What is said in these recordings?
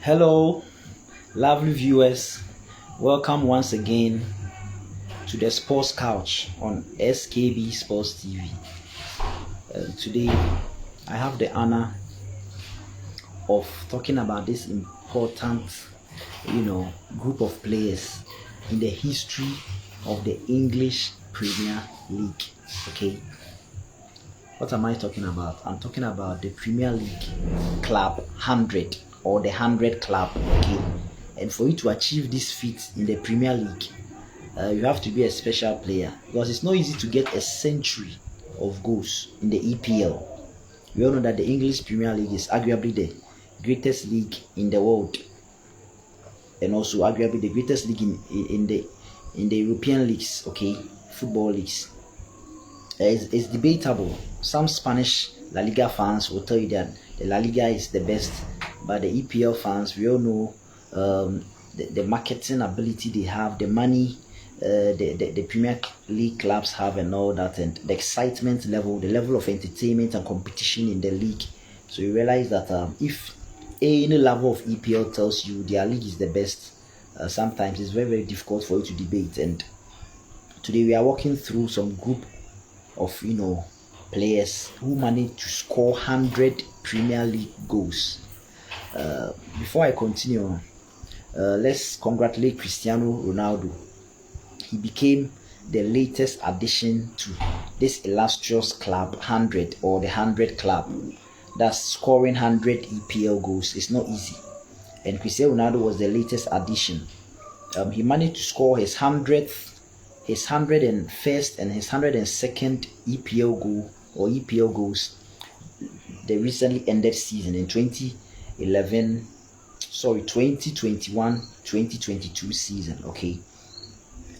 Hello, lovely viewers. Welcome once again to the Sports Couch on SKB Sports TV. Today, I have the honor of talking about this important, group of players in the history of the English Premier League. Okay, what am I talking about? I'm talking about the Premier League Club 100 or the 100 Club. Okay, and for you to achieve this feat in the Premier League, you have to be a special player because it's not easy to get a century of goals in the EPL. We all know that the English Premier League is arguably the greatest league in the world, and also arguably the greatest league in the European leagues. Okay, football leagues. It's debatable. Some Spanish La Liga fans will tell you that the La Liga is the best, but the EPL fans, we all know the marketing ability they have, the money the Premier League clubs have, and all that, and the excitement level, the level of entertainment and competition in the league. So you realize that if any level of EPL tells you their league is the best, sometimes it's very difficult for you to debate. And today we are walking through some group of players who managed to score 100 Premier League goals. Before I continue, let's congratulate Cristiano Ronaldo. He became the latest addition to this illustrious club 100 or the 100 club. That's scoring 100 EPL goals. It's not easy, and Cristiano Ronaldo was the latest addition. He managed to score his 100th, his 101st, and his 102nd EPL goal or EPL goals the recently ended season in 2021-2022 season. Okay,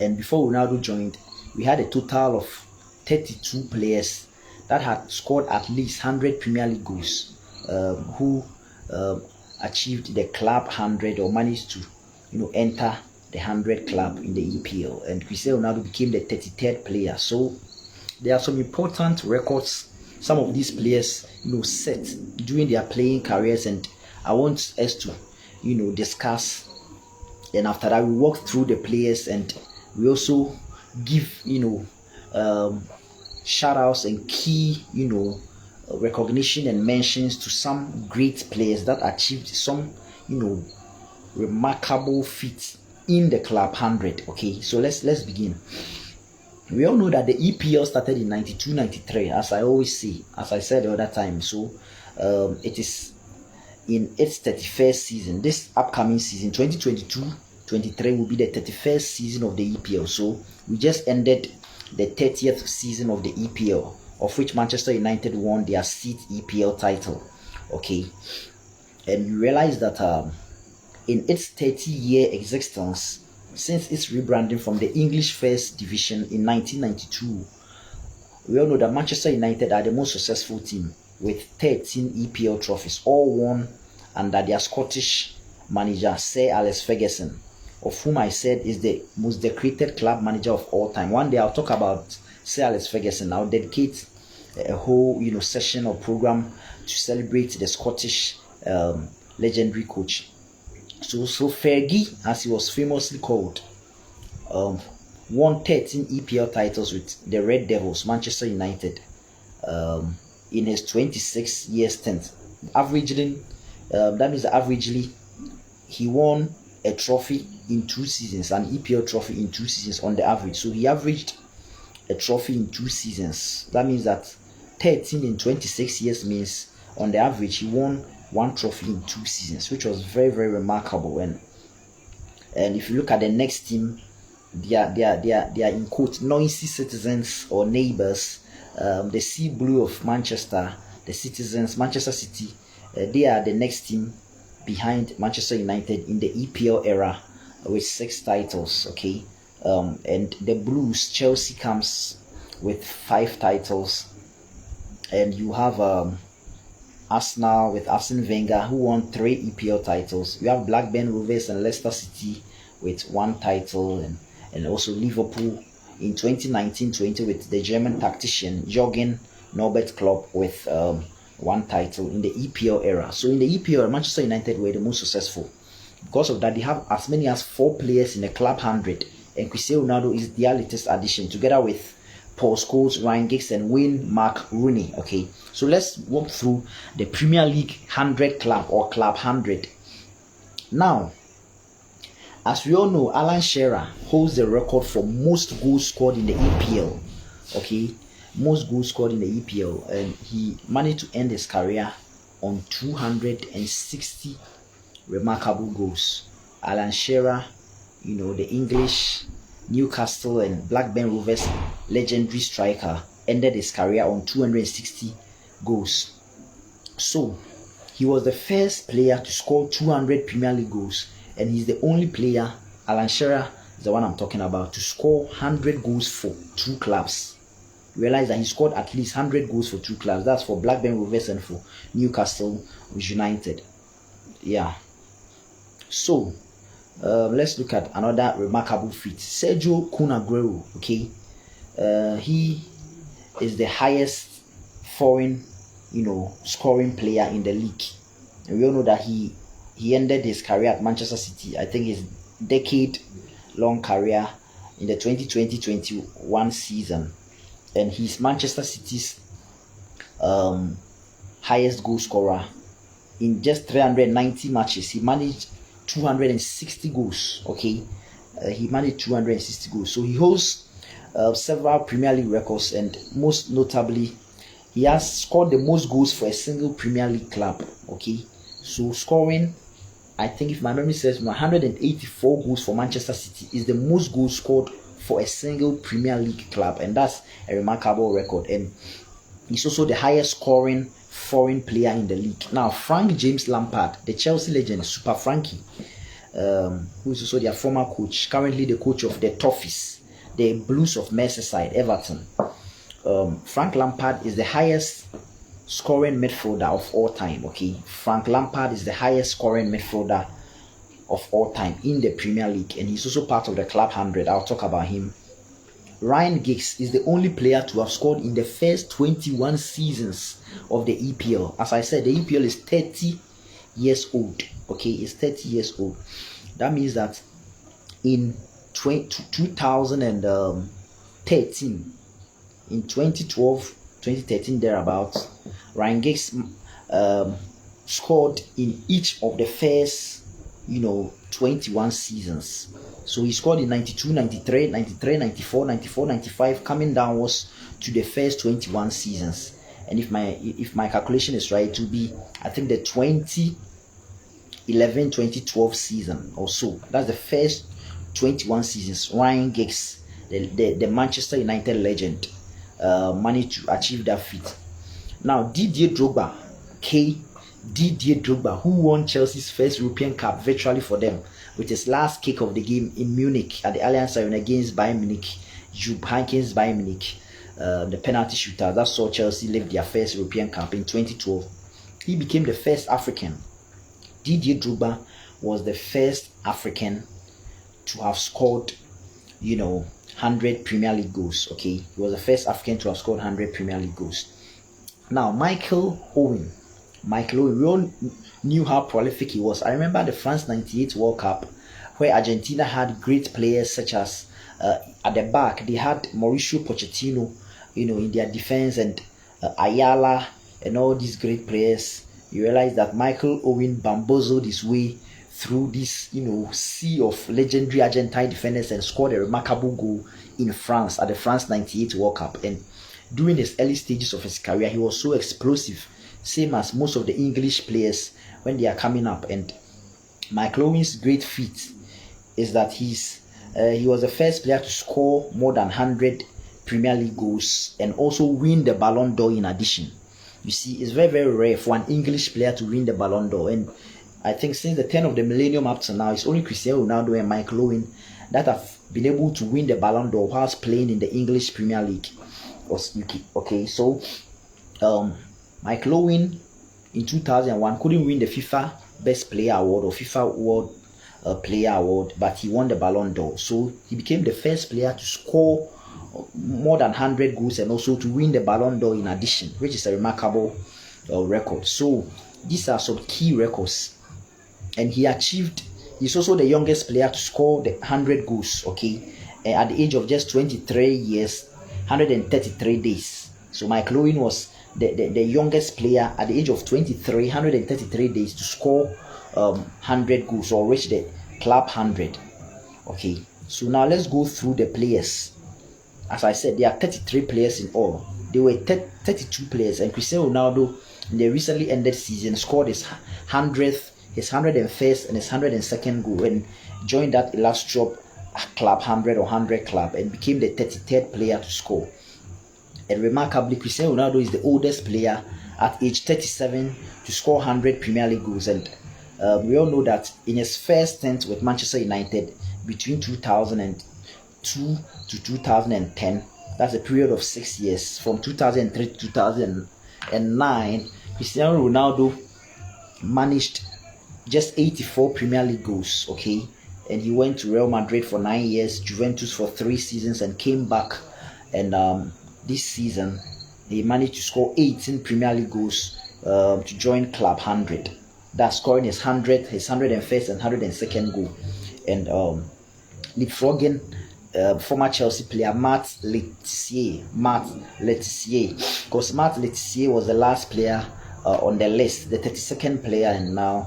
and before Ronaldo joined, we had a total of 32 players that had scored at least 100 Premier League goals, who achieved the club 100 or managed to enter the 100 club in the EPL, and Cristiano Ronaldo became the 33rd player. So there are some important records some of these players set during their playing careers, and I want us to discuss. And after that, we walk through the players, and we also give shout outs and key recognition and mentions to some great players that achieved some remarkable feats in the club 100. Okay, so let's begin. We all know that the EPL started in 92-93, as I always say, as I said the other time. So it is in its 31st season. This upcoming season, 2022-23, will be the 31st season of the EPL. So we just ended the 30th season of the EPL, of which Manchester United won their 6th EPL title. Okay, and you realize that in its 30-year existence, since its rebranding from the English First Division in 1992, we all know that Manchester United are the most successful team with 13 EPL trophies, all won under their Scottish manager Sir Alex Ferguson, of whom I said is the most decorated club manager of all time. One day I'll talk about Sir Alex Ferguson. I'll dedicate a whole session or program to celebrate the Scottish legendary coach. So Fergie, as he was famously called, won 13 EPL titles with the Red Devils, Manchester United, in his 26-year stint. Averagely, he won a trophy in 2 seasons, an EPL trophy in 2 seasons on the average. So he averaged a trophy in 2 seasons. That means that 13 in 26 years means on the average he won 1 trophy in 2 seasons, which was very remarkable. And if you look at the next team, they are in quote noisy citizens or neighbors. The Sea Blue of Manchester, the Citizens, Manchester City, they are the next team behind Manchester United in the EPL era with 6 titles. Okay, and the Blues, Chelsea, comes with 5 titles, and you have Arsenal with Arsene Wenger, who won 3 EPL titles. We have Blackburn Rovers and Leicester City with 1 title, and also Liverpool in 2019-20 with the German tactician Jürgen Norbert Klopp with one title in the EPL era. So in the EPL, Manchester United were the most successful. Because of that, they have as many as 4 players in the club 100, and Cristiano Ronaldo is their latest addition, together with Paul Scholes, Ryan Giggs, and Wayne Mark Rooney. Okay, so let's walk through the Premier League 100 club or Club 100. Now, as we all know, Alan Shearer holds the record for most goals scored in the EPL. Okay, most goals scored in the EPL, and he managed to end his career on 260 remarkable goals. Alan Shearer, you know, the English Newcastle and Blackburn Rovers legendary striker, ended his career on 260 goals. So he was the first player to score 200 Premier League goals, and he's the only player, Alan Shearer is the one I'm talking about, to score 100 goals for 2 clubs. Realize that he scored at least 100 goals for 2 clubs. That's for Blackburn Rovers and for Newcastle United. Yeah. So let's look at another remarkable feat. Sergio Kun Aguero. Okay, he is the highest foreign, scoring player in the league, and we all know that he ended his career at Manchester City. I think his decade-long career in the 2020-21 season, and he's Manchester City's highest goal scorer. In just 390 matches, he managed 260 goals. Okay, he managed 260 goals. So he holds several Premier League records, and most notably, he has scored the most goals for a single Premier League club. Okay, so scoring, I think if my memory serves, 184 goals for Manchester City is the most goals scored for a single Premier League club, and that's a remarkable record. And he's also the highest scoring foreign player in the league. Now, Frank James Lampard, the Chelsea legend, Super Frankie, who is also their former coach, currently the coach of the Toffees, the Blues of Merseyside, Everton. Frank Lampard is the highest scoring midfielder of all time. Okay, Frank Lampard is the highest scoring midfielder of all time in the Premier League, and he's also part of the Club 100. I'll talk about him. Ryan Giggs is the only player to have scored in the first 21 seasons of the EPL. As I said, the EPL is 30 years old. Okay, it's 30 years old. That means that in 2013, in 2012, 2013 thereabouts, Ryan Giggs scored in each of the first 21 seasons. So he scored in 92, 93, 93, 94, 94, 95, coming downwards to the first 21 seasons. And if my calculation is right, it will be, I think, the 2011, 2012 season or so. That's the first 21 seasons. Ryan Giggs, the Manchester United legend, managed to achieve that feat. Now, Didier Drogba, who won Chelsea's first European Cup virtually for them with his last kick of the game in Munich at the Allianz Arena against Bayern Munich, Jupp Heynckes Bayern Munich, the penalty shooter that saw Chelsea lift their first European Cup in 2012. He became the first African. Didier Drogba was the first African to have scored, 100 Premier League goals. Okay, he was the first African to have scored 100 Premier League goals. Now, Michael Owen, we all knew how prolific he was. I remember the France 98 World Cup, where Argentina had great players such as, at the back, they had Mauricio Pochettino, in their defense, and Ayala, and all these great players. You realize that Michael Owen bamboozled his way through this, sea of legendary Argentine defenders and scored a remarkable goal in France at the France 98 World Cup. And during his early stages of his career, he was so explosive, same as most of the English players when they are coming up. And Michael Owen's great feat is that he was the first player to score more than 100 Premier League goals and also win the Ballon d'Or in addition. You see, it's very, very rare for an English player to win the Ballon d'Or. And I think since the turn of the millennium up to now, it's only Cristiano Ronaldo and Michael Owen that have been able to win the Ballon d'Or whilst playing in the English Premier League. Okay, so Michael Owen in 2001 couldn't win the FIFA Best Player Award or FIFA World Player Award, but he won the Ballon d'Or. So he became the first player to score more than 100 goals and also to win the Ballon d'Or in addition, which is a remarkable record. So these are some key records, and he's also the youngest player to score the 100 goals, okay, at the age of just 23 years, 133 days. So Michael Owen was the youngest player at the age of 23, 133 days to score 100 goals or reach the club 100. Okay, so now let's go through the players. As I said, there are 33 players in all. There were 32 players, and Cristiano Ronaldo in the recently ended season scored his 100th, his 101st, and his 102nd goal, and joined that illustrious club 100 or 100 club, and became the 33rd player to score. And remarkably, Cristiano Ronaldo is the oldest player at age 37 to score 100 Premier League goals. And we all know that in his first stint with Manchester United between 2002 to 2010, that's a period of 6 years, from 2003 to 2009, Cristiano Ronaldo managed just 84 Premier League goals, okay, and he went to Real Madrid for 9 years, Juventus for 3 seasons, and came back. And this season he managed to score 18 Premier League goals to join club 100. That's scoring his 100th, his 101st, and 102nd goal, and leapfrogging former Chelsea player Matt Letizier, because Matt Letizier was the last player on the list, the 32nd player, and now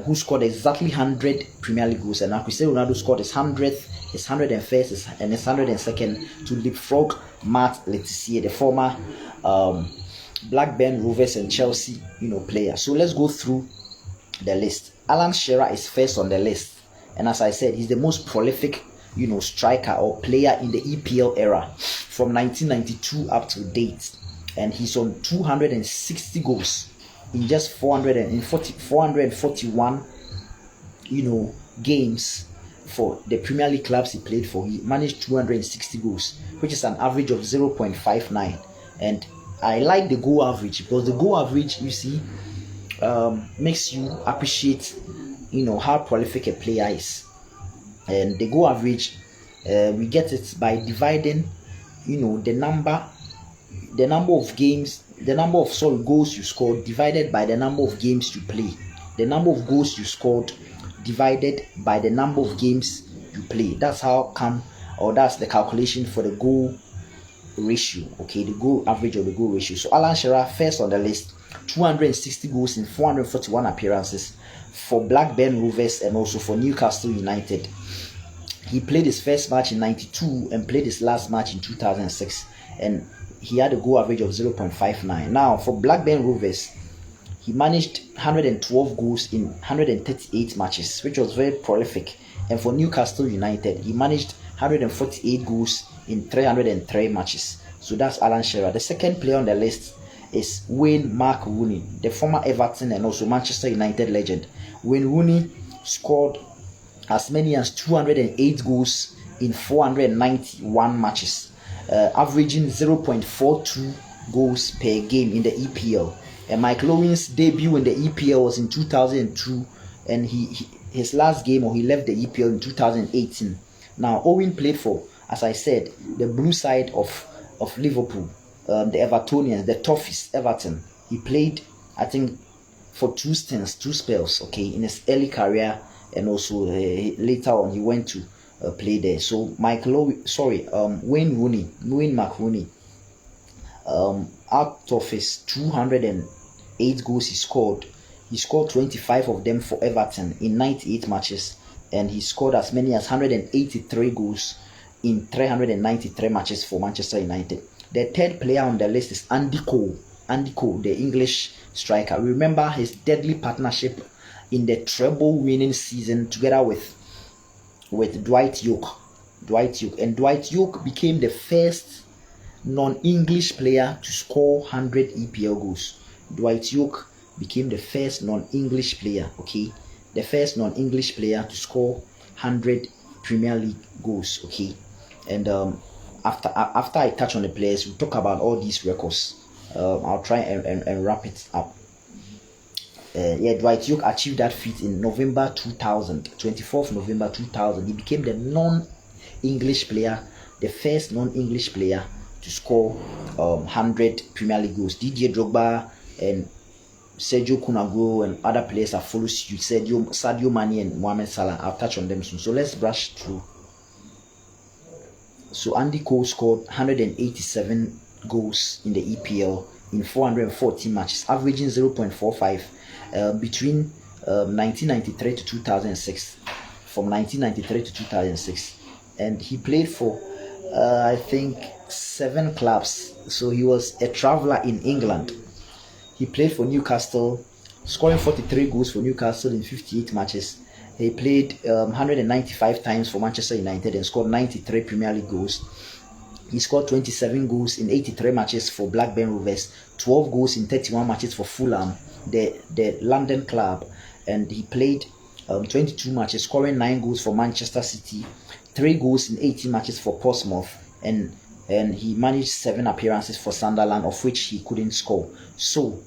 who scored exactly 100 Premier League goals. And now Cristiano Ronaldo scored his 100th, his 101st, and his 102nd to leapfrog Matt Letizier, the former Blackburn Rovers and Chelsea player. So let's go through the list. Alan Shearer is first on the list, and as I said, he's the most prolific striker or player in the EPL era from 1992 up to date, and he's on 260 goals in just 441 games for the Premier League clubs he played for. He managed 260 goals, which is an average of 0.59. And I like the goal average, because the goal average, you see, makes you appreciate how prolific a player is. And the goal average, we get it by dividing the number of goals you scored divided by the number of games you play. The number of goals you scored divided by the number of games you play. That's that's the calculation for the goal ratio, okay, the goal average or the goal ratio. So Alan Shearer first on the list, 260 goals in 441 appearances for Blackburn Rovers and also for Newcastle United. He played his first match in 92 and played his last match in 2006, and he had a goal average of 0.59. Now for Blackburn Rovers, he managed 112 goals in 138 matches, which was very prolific. And for Newcastle United, he managed 148 goals in 303 matches. So that's Alan Shearer. The second player on the list is Wayne Mark Rooney, the former Everton and also Manchester United legend. Wayne Rooney scored as many as 208 goals in 491 matches, averaging 0.42 goals per game in the EPL. And Michael Owen's debut in the EPL was in 2002, and his last game, or he left the EPL in 2018. Now Owen played for, as I said, the blue side of Liverpool, the Evertonians, the Toffees, Everton. He played, I think, for two spells, okay, in his early career, and also later on he went to play there. So Wayne Mark Rooney, out of his 208 goals he scored 25 of them for Everton in 98 matches, and he scored as many as 183 goals in 393 matches for Manchester United. The third player on the list is Andy Cole, the English striker. Remember his deadly partnership in the treble-winning season together with Dwight Yorke. And Dwight Yorke became the first non-English player to score 100 EPL goals. Dwight Yorke became the first non-English player, okay, the first non-English player to score 100 Premier League goals, okay. And after I touch on the players, we'll talk about all these records. I'll try and wrap it up. Dwight Yorke achieved that feat in November 2000, 24th November 2000. He became the non-English player, the first non-English player to score 100 Premier League goals. Didier Drogba and Sergio Kun Aguero and other players have followed suit. Sadio Mane and Mohamed Salah. I'll touch on them soon. So let's brush through. So Andy Cole scored 187 goals in the EPL in 414 matches, averaging 0.45 between 1993 to 2006. From 1993 to 2006, and he played for I think 7 clubs. So he was a traveller in England. He played for Newcastle, scoring 43 goals for Newcastle in 58 matches. He played 195 times for Manchester United and scored 93 Premier League goals. He scored 27 goals in 83 matches for Blackburn Rovers, 12 goals in 31 matches for Fulham, the London club, and he played 22 matches, scoring 9 goals for Manchester City, 3 goals in 18 matches for Portsmouth, and he managed 7 appearances for Sunderland, of which he couldn't score. So,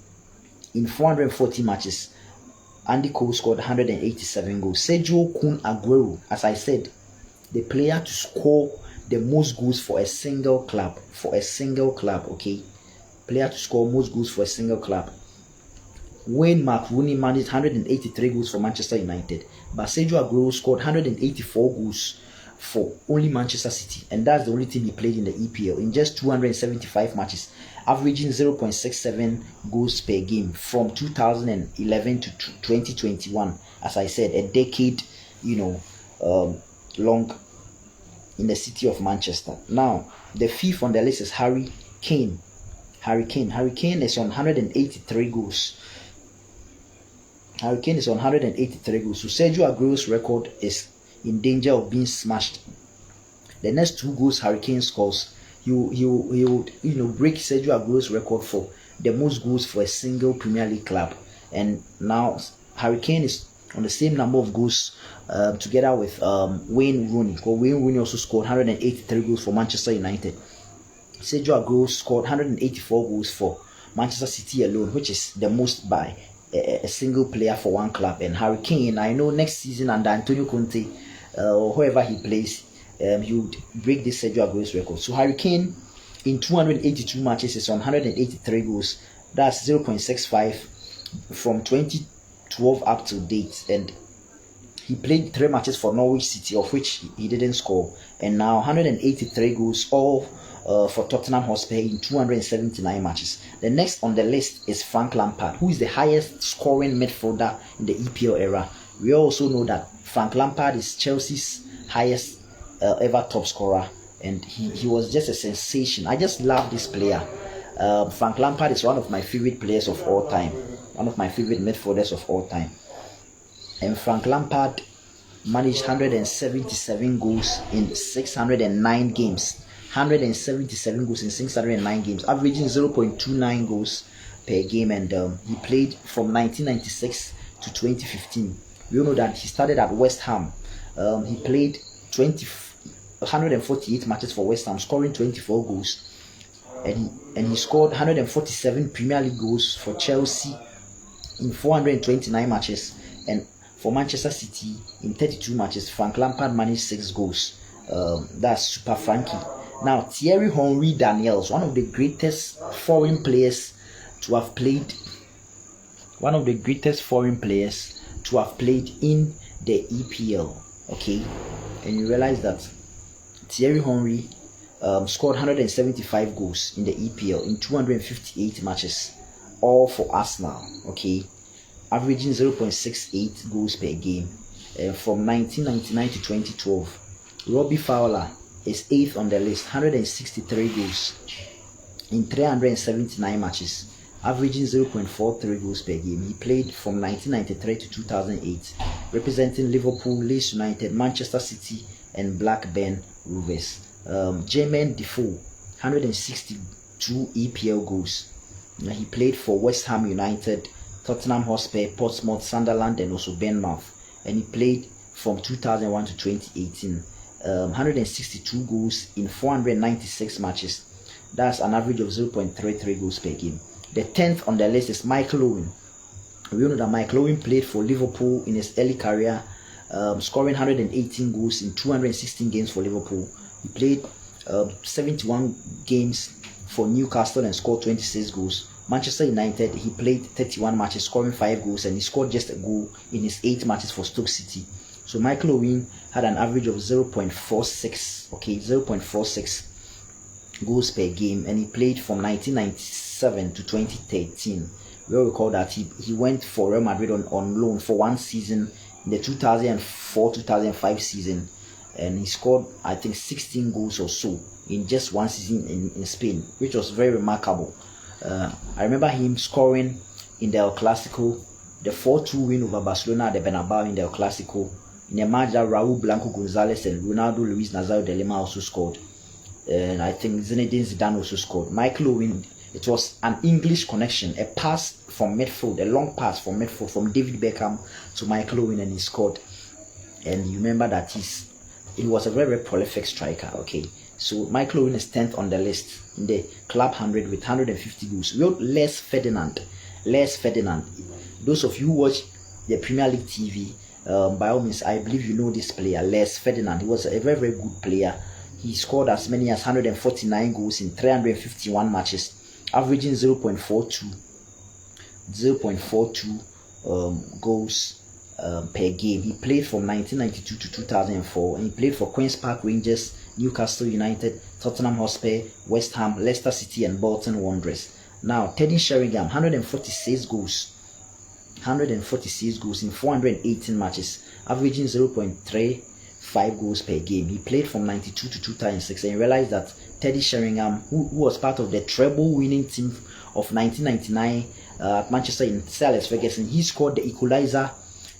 in 440 matches, Andy Cole scored 187 goals. Sergio Kun Aguero, as I said, the player to score the most goals for a single club. Okay? Player to score most goals for a single club. Wayne Rooney managed 183 goals for Manchester United, but Sergio Aguero scored 184 goals for only Manchester City, and that's the only team he played in the EPL in just 275 matches, averaging 0.67 goals per game from 2011 to 2021. As I said, a decade, long in the city of Manchester. Now, the fifth on the list is Harry Kane. Harry Kane is on 183 goals. Harry Kane is on 183 goals. So Sergio Aguero's record is in danger of being smashed. The next 2 goals Harry Kane scores, he would break Sergio Aguero's record for the most goals for a single Premier League club. And now Harry Kane is on the same number of goals together with Wayne Rooney. Because Wayne Rooney also scored 183 goals for Manchester United. Sergio Aguero scored 184 goals for Manchester City alone, which is the most by a single player for one club. And Harry Kane, I know next season under Antonio Conte or whoever he plays, he would break this Sergio Aguero's record. So Harry Kane in 282 matches is on 183 goals. That's 0.65 from 2012 up to date. And he played 3 matches for Norwich City, of which he didn't score. And now 183 goals, all for Tottenham Hotspur in 279 matches. The next on the list is Frank Lampard, who is the highest scoring midfielder in the EPL era. We also know that Frank Lampard is Chelsea's highest ever top scorer, and he was just a sensation. I just love this player. Frank Lampard is one of my favorite players of all time, one of my favorite midfielders of all time. And Frank Lampard managed 177 goals in 609 games. 177 goals in 609 games, averaging 0.29 goals per game, and he played from 1996 to 2015. We all know that he started at West Ham. He played 148 matches for West Ham, scoring 24 goals, and he scored 147 Premier League goals for Chelsea in 429 matches, and for Manchester City in 32 matches. Frank Lampard managed 6 goals. That's Super Frankie. Now, Thierry Henry Daniels, one of the greatest foreign players to have played in the EPL. Okay, and you realize that Thierry Henry scored 175 goals in the EPL in 258 matches, all for Arsenal. Okay, averaging 0.68 goals per game from 1999 to 2012. Robbie Fowler is 8th on the list, 163 goals in 379 matches, averaging 0.43 goals per game. He played from 1993 to 2008, representing Liverpool, Leeds United, Manchester City, and Blackburn Rovers. Jermaine Defoe, 162 EPL goals. He played for West Ham United, Tottenham Hotspur, Portsmouth, Sunderland, and also Bournemouth. And he played from 2001 to 2018. 162 goals in 496 matches. That's an average of 0.33 goals per game. The 10th on the list is Michael Owen. We know that Michael Owen played for Liverpool in his early career, scoring 118 goals in 216 games for Liverpool. He played 71 games for Newcastle and scored 26 goals, Manchester United, he played 31 matches, scoring 5 goals, and he scored just a goal in his 8 matches for Stoke City. So Michael Owen had an average of 0.46, okay, 0.46 goals per game, and he played from 1997 to 2013. We all recall that he went for Real Madrid on loan for 1 season in the 2004-2005 season, and he scored, I think, 16 goals or so in just 1 season in Spain, which was very remarkable. I remember him scoring in the El Clasico, the 4-2 win over Barcelona at the Bernabeu in the El Clasico, in a match that Raul Blanco Gonzalez and Ronaldo Luis Nazario de Lima also scored. And I think Zinedine Zidane also scored. Michael Owen, it was an English connection, a pass from midfield, a long pass from midfield from David Beckham to Michael Owen, and he scored. And you remember that he was a very, very prolific striker. Okay, so Michael Owen is 10th on the list in the Club 100 with 150 goals. We have Les Ferdinand. Those of you who watch the Premier League TV, by all means, I believe you know this player, Les Ferdinand. He was a very, very good player. He scored as many as 149 goals in 351 matches, averaging 0.42 goals per game. He played from 1992 to 2004, and he played for Queen's Park Rangers, Newcastle United, Tottenham Hotspur, West Ham, Leicester City, and Bolton Wanderers. Now, Teddy Sheringham, 146 goals in 418 matches, averaging 0.35 goals per game. He played from 92 to 2006, and you realize that Teddy Sheringham, who was part of the treble winning team of 1999 at Manchester in Sir Alex Ferguson, he scored the equalizer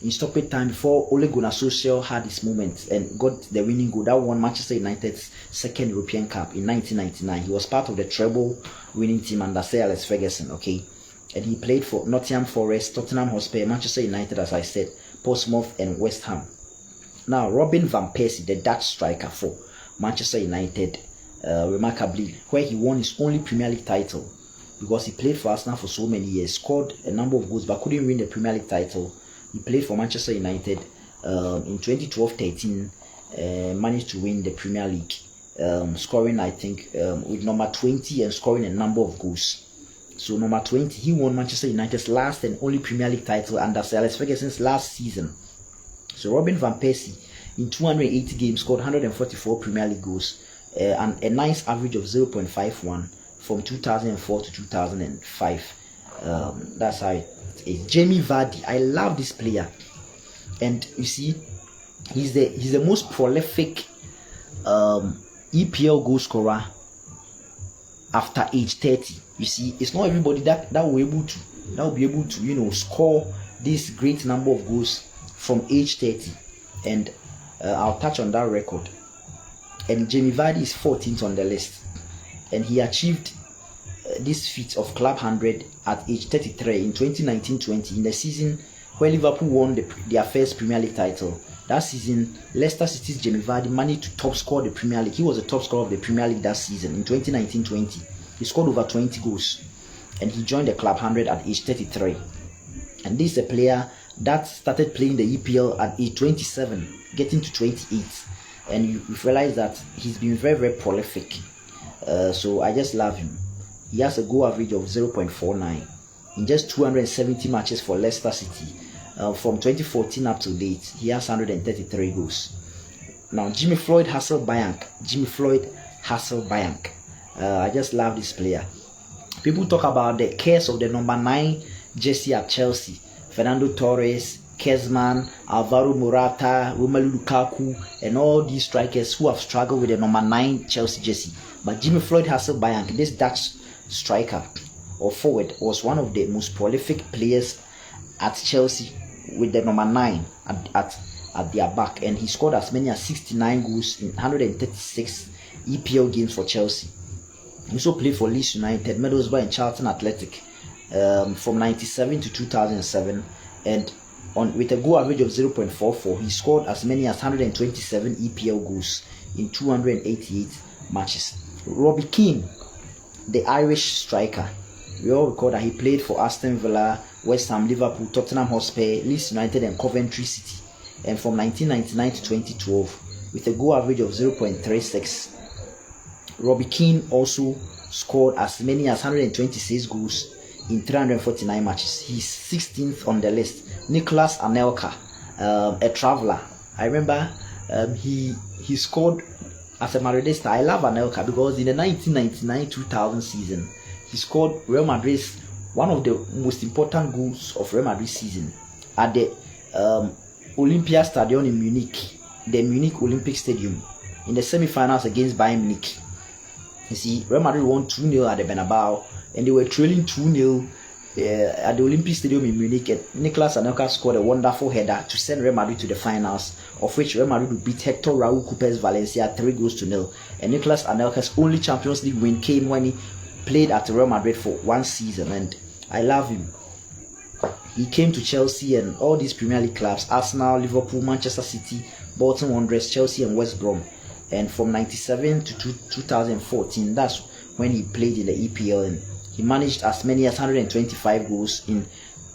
in stoppage time before Ole Gunnar Solskjaer had his moment and got the winning goal that won Manchester United's second European Cup in 1999. He was part of the treble winning team under Sir Alex Ferguson, okay? And he played for Nottingham Forest, Tottenham Hotspur, Manchester United, as I said, Portsmouth, and West Ham. Now, Robin van Persie, the Dutch striker for Manchester United, remarkably, where he won his only Premier League title, because he played for Arsenal for so many years, scored a number of goals but couldn't win the Premier League title. He played for Manchester United in 2012-13, managed to win the Premier League, scoring, I think, with number 20 and scoring a number of goals. So number 20, he won Manchester United's last and only Premier League title under Sir Alex Ferguson's last season. So Robin van Persie, in 280 games, scored 144 Premier League goals and a nice average of 0.51 from 2004 to 2005. That's how it is. Jamie Vardy, I love this player, and you see, he's the most prolific EPL goal scorer after age 30. You see, it's not everybody that will be able to score this great number of goals from age 30, and I'll touch on that record. And Jamie Vardy is 14th on the list, and he achieved this feat of Club 100 at age 33 in 2019-20, in the season where Liverpool won their first Premier League title. That season, Leicester City's Jamie Vardy managed to top score the Premier League. He was the top scorer of the Premier League that season in 2019-20. He scored over 20 goals, and he joined the Club 100 at age 33. And this is a player that started playing the EPL at age 27, getting to 28. And you realize that he's been very, very prolific. So I just love him. He has a goal average of 0.49 in just 270 matches for Leicester City. From 2014 up to date, he has 133 goals. Now, Jimmy Floyd Hasselbaink. I just love this player. People talk about the curse of the number 9 jersey at Chelsea. Fernando Torres, Kezman, Alvaro Morata, Romelu Lukaku, and all these strikers who have struggled with the number 9 Chelsea jersey. But Jimmy Floyd Hasselbaink, this Dutch striker or forward, was one of the most prolific players at Chelsea with the number 9 at their back, and he scored as many as 69 goals in 136 EPL games for Chelsea. He also played for Leeds United, Middlesbrough, and Charlton Athletic from 97 to 2007, and with a goal average of 0.44, he scored as many as 127 EPL goals in 288 matches. Robbie Keane, the Irish striker, we all recall that he played for Aston Villa, West Ham, Liverpool, Tottenham Hotspur, Leeds United, and Coventry City, and from 1999 to 2012 with a goal average of 0.36. Robbie Keane also scored as many as 126 goals in 349 matches. He's 16th on the list. Nicholas Anelka, a traveler. I remember he scored as a Madridista. I love Anelka because in the 1999-2000 season, he scored Real Madrid's one of the most important goals of Real Madrid season at the Olympia Stadion in Munich, the Munich Olympic Stadium, in the semi-finals against Bayern Munich. You see, Real Madrid won 2-0 at the Bernabeu, and they were trailing 2-0 at the Olympic Stadium in Munich. And Nicolas Anelka scored a wonderful header to send Real Madrid to the finals, of which Real Madrid would beat Hector Raul Cooper's Valencia 3-0. And Nicolas Anelka's only Champions League win came when he played at Real Madrid for one season, and I love him. He came to Chelsea and all these Premier League clubs: Arsenal, Liverpool, Manchester City, Bolton Wanderers, Chelsea and West Brom. And from 97 to 2014, that's when he played in the EPL, and he managed as many as 125 goals in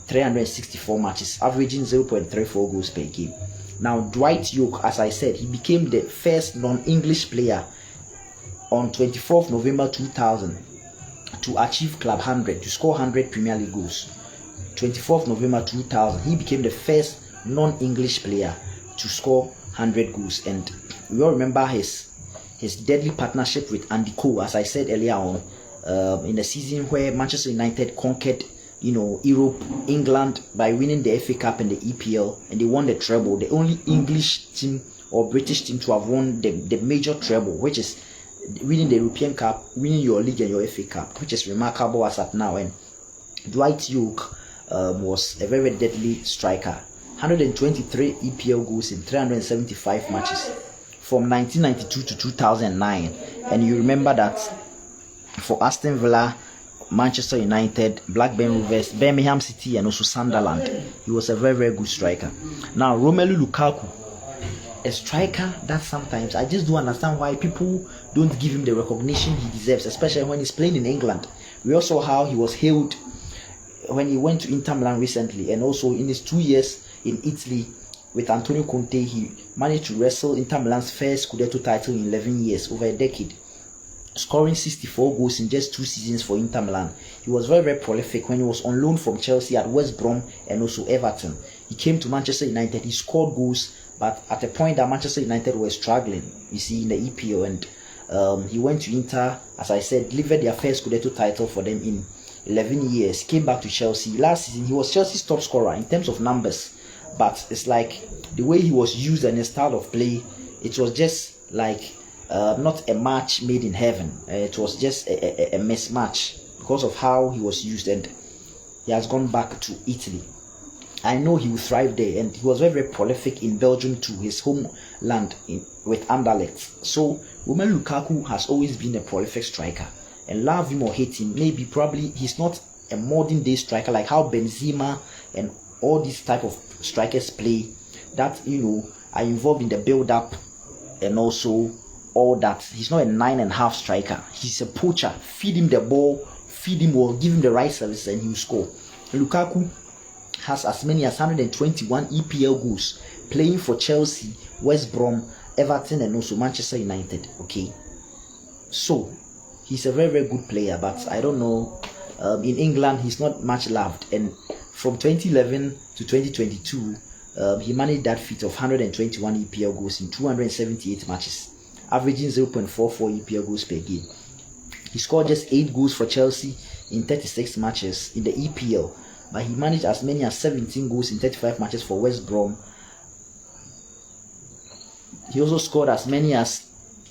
364 matches, averaging 0.34 goals per game. Now, Dwight Yorke, as I said, he became the first non-English player on 24th November 2000 to achieve Club 100, to score 100 Premier League goals. 24th November 2000, he became the first non-English player to score 100 goals. And we all remember his deadly partnership with Andy Cole, as I said earlier on, in the season where Manchester United conquered, Europe, England, by winning the FA Cup and the EPL, and they won the treble. The only English team or British team to have won the major treble, which is winning the European Cup, winning your league and your FA Cup, which is remarkable as at now. And Dwight Yorke was a very deadly striker. 123 EPL goals in 375 matches from 1992 to 2009. And you remember that for Aston Villa, Manchester United, Blackburn Rovers, Birmingham City and also Sunderland, he was a very good striker. Now, Romelu Lukaku, a striker that sometimes I just don't understand why people don't give him the recognition he deserves, especially when he's playing in England. We also saw how he was hailed when he went to Inter Milan recently, and also in his 2 years in Italy with Antonio Conte, he managed to wrestle Inter Milan's first Scudetto title in 11 years, over a decade, scoring 64 goals in just 2 seasons for Inter Milan. He was very prolific when he was on loan from Chelsea at West Brom and also Everton. He came to Manchester United, he scored goals, but at a point that Manchester United were struggling, you see, in the EPL, and he went to Inter, as I said, delivered their first Scudetto title for them in 11 years, came back to Chelsea. Last season, he was Chelsea's top scorer in terms of numbers, but it's like the way he was used and his style of play, it was just like not a match made in heaven. It was just a mismatch because of how he was used, and he has gone back to Italy. I know he will thrive there, and he was very prolific in Belgium too, his homeland with Anderlecht. So Romelu Lukaku has always been a prolific striker, and love him or hate him, probably he's not a modern day striker like how Benzema and all these type of strikers play, that are involved in the build up and also all that. He's not a 9.5 striker, he's a poacher. Feed him the ball, feed him well, give him the right service, and he'll score. Lukaku has as many as 121 EPL goals playing for Chelsea, West Brom, Everton and also Manchester United. Okay, so he's a very good player, but I don't know, in England he's not much loved. And from 2011 to 2022, he managed that feat of 121 EPL goals in 278 matches, averaging 0.44 EPL goals per game. He scored just 8 goals for Chelsea in 36 matches in the EPL, but he managed as many as 17 goals in 35 matches for West Brom. He also scored as many as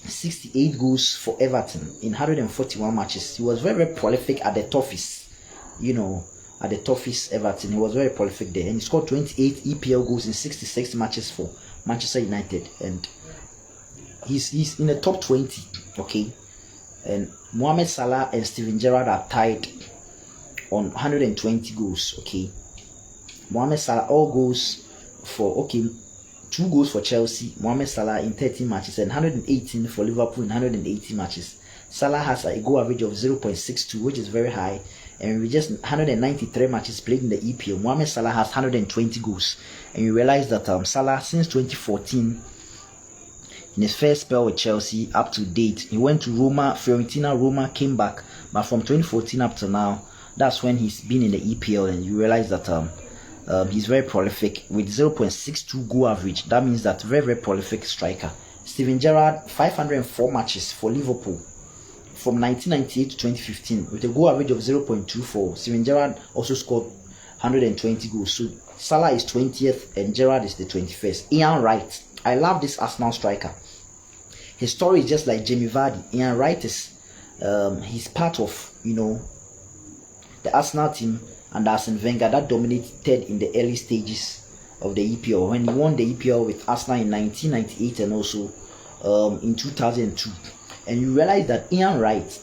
68 goals for Everton in 141 matches. He was very prolific at the Toffees, at the Toffees Everton. He was very prolific there, and he scored 28 EPL goals in 66 matches for Manchester United, and he's in the top 20. Okay, and Mohamed Salah and Steven Gerrard are tied on 120 goals. Okay, Mohamed Salah all goals for 2 goals for Chelsea, Mohamed Salah in 13 matches, and 118 for Liverpool in 180 matches. Salah has a goal average of 0.62, which is very high, and with just 193 matches played in the EPL, Mohamed Salah has 120 goals. And you realize that Salah, since 2014, in his first spell with Chelsea up to date, he went to Roma, Fiorentina, Roma, came back, but from 2014 up to now, That's when he's been in the EPL, and you realize that he's very prolific with 0.62 goal average. That means that very prolific striker. Steven Gerrard, 504 matches for Liverpool from 1998 to 2015 with a goal average of 0.24. Steven Gerrard also scored 120 goals. So Salah is 20th and Gerrard is the 21st. Ian Wright, I love this Arsenal striker. His story is just like Jamie Vardy. Ian Wright is he's part of the Arsenal team and Arsene Wenger that dominated in the early stages of the EPL when he won the EPL with Arsenal in 1998 and also in 2002. And you realize that Ian Wright,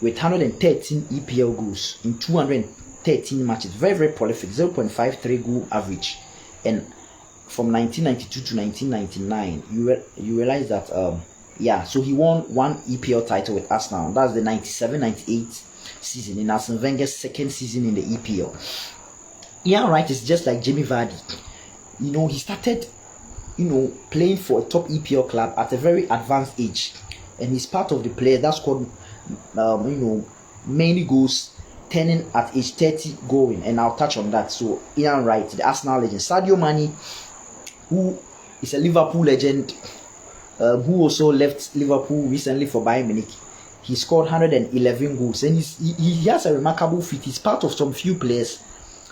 with 113 EPL goals in 213 matches, very prolific, 0.53 goal average, and from 1992 to 1999, you realize that so he won one EPL title with Arsenal. That's the 97-98 season in Arsene Wenger's second season in the EPL. Ian Wright is just like Jamie Vardy. He started playing for a top EPL club at a very advanced age, and he's part of the players that scored many goals, turning at age 30 going, and I'll touch on that. So Ian Wright, the Arsenal legend. Sadio Mane, who is a Liverpool legend, who also left Liverpool recently for Bayern Munich. He scored 111 goals, and he has a remarkable feat. He's part of some few players,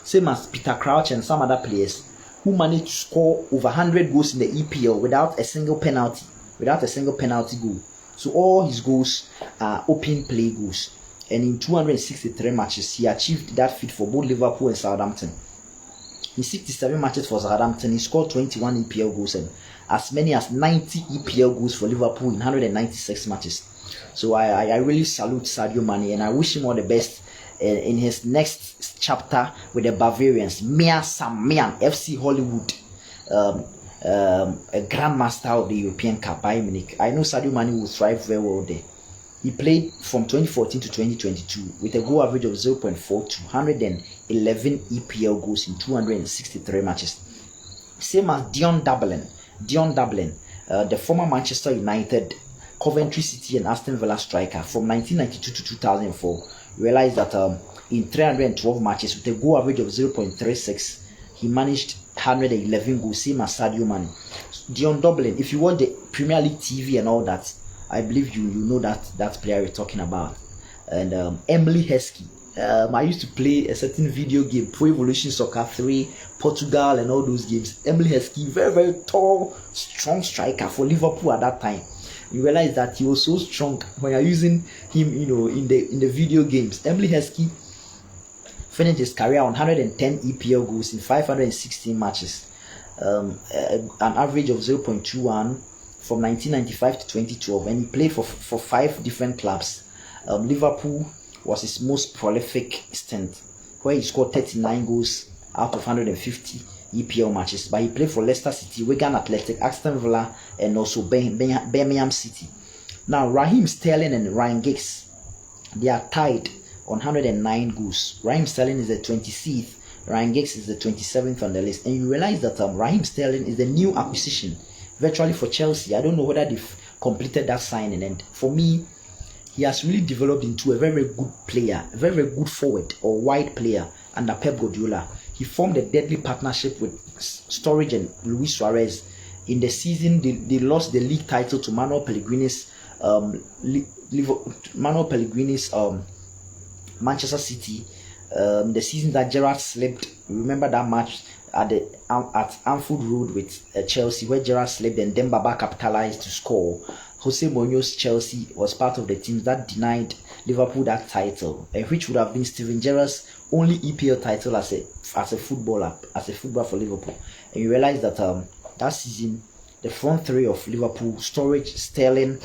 same as Peter Crouch and some other players, who managed to score over 100 goals in the EPL without a single penalty goal. So all his goals are open play goals, and in 263 matches he achieved that feat for both Liverpool and Southampton. In 67 matches for Southampton, he scored 21 EPL goals and as many as 90 EPL goals for Liverpool in 196 matches. So I really salute Sadio Mane, and I wish him all the best in his next chapter with the Bavarians. Mia Samian, FC Hollywood, a grandmaster of the European Cup, Bayern Munich. I know Sadio Mane will thrive very well there. He played from 2014 to 2022 with a goal average of 0.42, 111 EPL goals in 263 matches. Same as Dion Dublin, the former Manchester United, Coventry City and Aston Villa striker from 1992 to 2004. You realize that in 312 matches with a goal average of 0.36, he managed 111 goals, same as Sadio Mane. Dion Dublin, if you watch the Premier League TV and all that, I believe you know that player we're talking about. And Emily Heskey. I used to play a certain video game, Pro Evolution Soccer 3, Portugal and all those games. Emily Heskey, very tall, strong striker for Liverpool at that time. You realize that he was so strong when you're using him, in the video games. Emily Heskey finished his career on 110 EPL goals in 516 matches, an average of 0.21 from 1995 to 2012, and he played for 5 different clubs. Liverpool was his most prolific stint, where he scored 39 goals out of 150 EPL matches, but he played for Leicester City, Wigan Athletic, Aston Villa, and also Birmingham City. Now, Raheem Sterling and Ryan Giggs, they are tied on 109 goals. Raheem Sterling is the 26th, Ryan Giggs is the 27th on the list. And you realize that Raheem Sterling is the new acquisition virtually for Chelsea. I don't know whether they've completed that signing, and for me, he has really developed into a very good player, a very good forward or wide player under Pep Guardiola. He formed a deadly partnership with Sturridge and Luis Suarez. In the season, they lost the league title to Manuel Pellegrini's Manchester City. The season that Gerrard slipped, remember that match at Anfield Road with Chelsea, where Gerrard slipped and then Baba capitalized to score. Jose Mourinho's Chelsea was part of the teams that denied Liverpool that title, which would have been Steven Gerrard's only EPL title as a footballer for Liverpool. And you realize that that season, the front three of Liverpool, Sturridge, Sterling,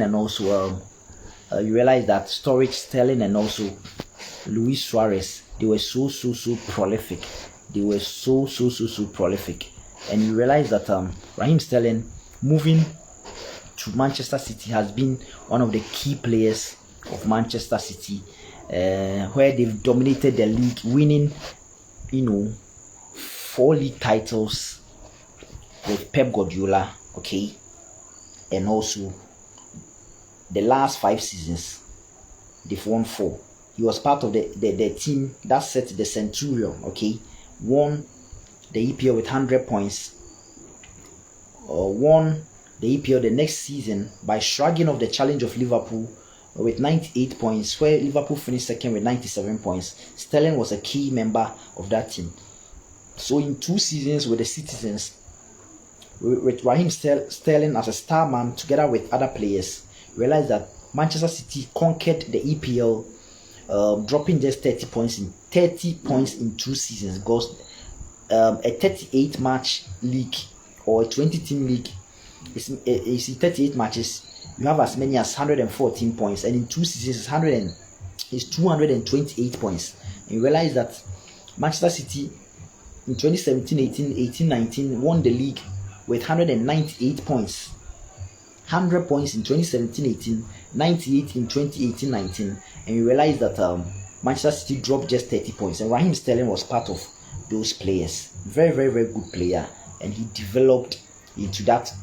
and also you realize that Sturridge, Sterling, and also Luis Suarez, they were so prolific. They were so prolific. And you realize that Raheem Sterling moving to Manchester City has been one of the key players of Manchester City, where they've dominated the league, winning 4 league titles with Pep Guardiola, and also the last 5 seasons they've won 4. He was part of the team that set the Centurion, okay, won the EPL with 100 points, won the EPL the next season by shrugging off the challenge of Liverpool with 98 points, where Liverpool finished second with 97 points. Sterling was a key member of that team. So in 2 seasons with the Citizens, with Raheem Sterling as a star man together with other players, realized that Manchester City conquered the EPL, dropping just 30 points in 2 seasons, because a 38 match league or a 20 team league is 38 matches. You have as many as 114 points, and in 2 seasons is 228 points. And you realize that Manchester City in 2017-18, 18-19 won the league with 198 points. 100 points in 2017-18, 98 in 2018-19, and you realize that Manchester City dropped just 30 points, and Raheem Sterling was part of those players. Very, very, very good player, and he developed into that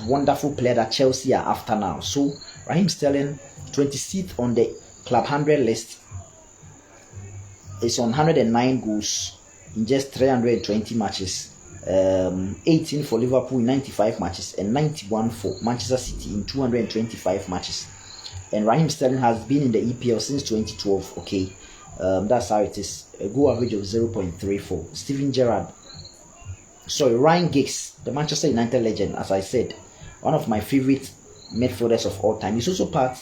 wonderful player that Chelsea are after now. So Raheem Sterling, 26th on the Club 100 list, is on 109 goals in just 320 matches. 18 for Liverpool in 95 matches, and 91 for Manchester City in 225 matches. And Raheem Sterling has been in the EPL since 2012. Okay, that's how it is. A goal average of 0.34. Ryan Giggs, the Manchester United legend, as I said, one of my favorite midfielders of all time. He's also part.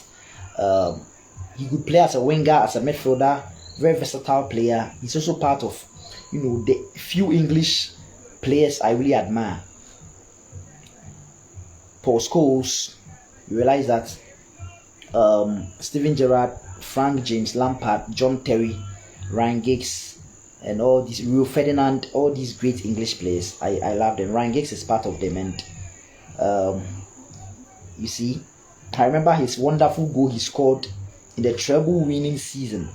He could play as a winger, as a midfielder, very versatile player. He's also part of, the few English players I really admire. Paul Scholes, you realize that Steven Gerrard, Frank James Lampard, John Terry, Ryan Giggs, and all these, Rio Ferdinand, all these great English players, I love them. Ryan Giggs is part of them, and you see, I remember his wonderful goal he scored in the treble winning season,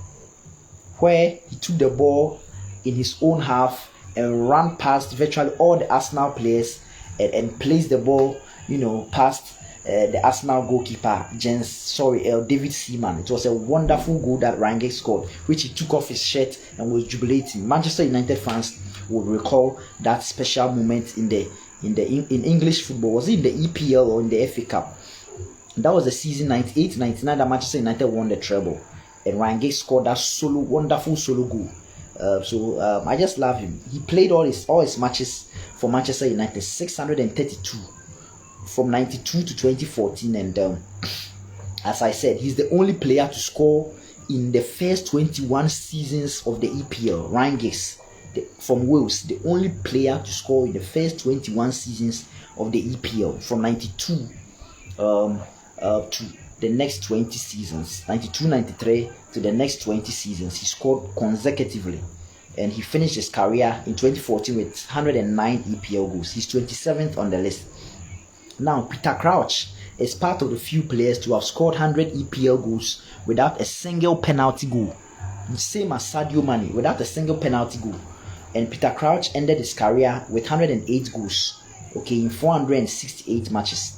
where he took the ball in his own half and ran past virtually all the Arsenal players and placed the ball, past the Arsenal goalkeeper, David Seaman. It was a wonderful goal that Ryan Giggs scored, which he took off his shirt and was jubilating. Manchester United fans would recall that special moment in English football. Was it in the EPL or in the FA Cup? That was the season 98-99 that Manchester United won the treble, and Ryan Giggs scored that wonderful solo goal. I just love him. He played all his matches for Manchester United, 632 from 92 to 2014, and as I said, he's the only player to score in the first 21 seasons of the EPL. Ryan Giggs from Wales, the only player to score in the first 21 seasons of the EPL, from 92 to the next 20 seasons, 92-93 to the next 20 seasons. He scored consecutively, and he finished his career in 2014 with 109 EPL goals. He's 27th on the list. Now, Peter Crouch is part of the few players to have scored 100 EPL goals without a single penalty goal. Same as Sadio Mane, without a single penalty goal. And Peter Crouch ended his career with 108 goals, in 468 matches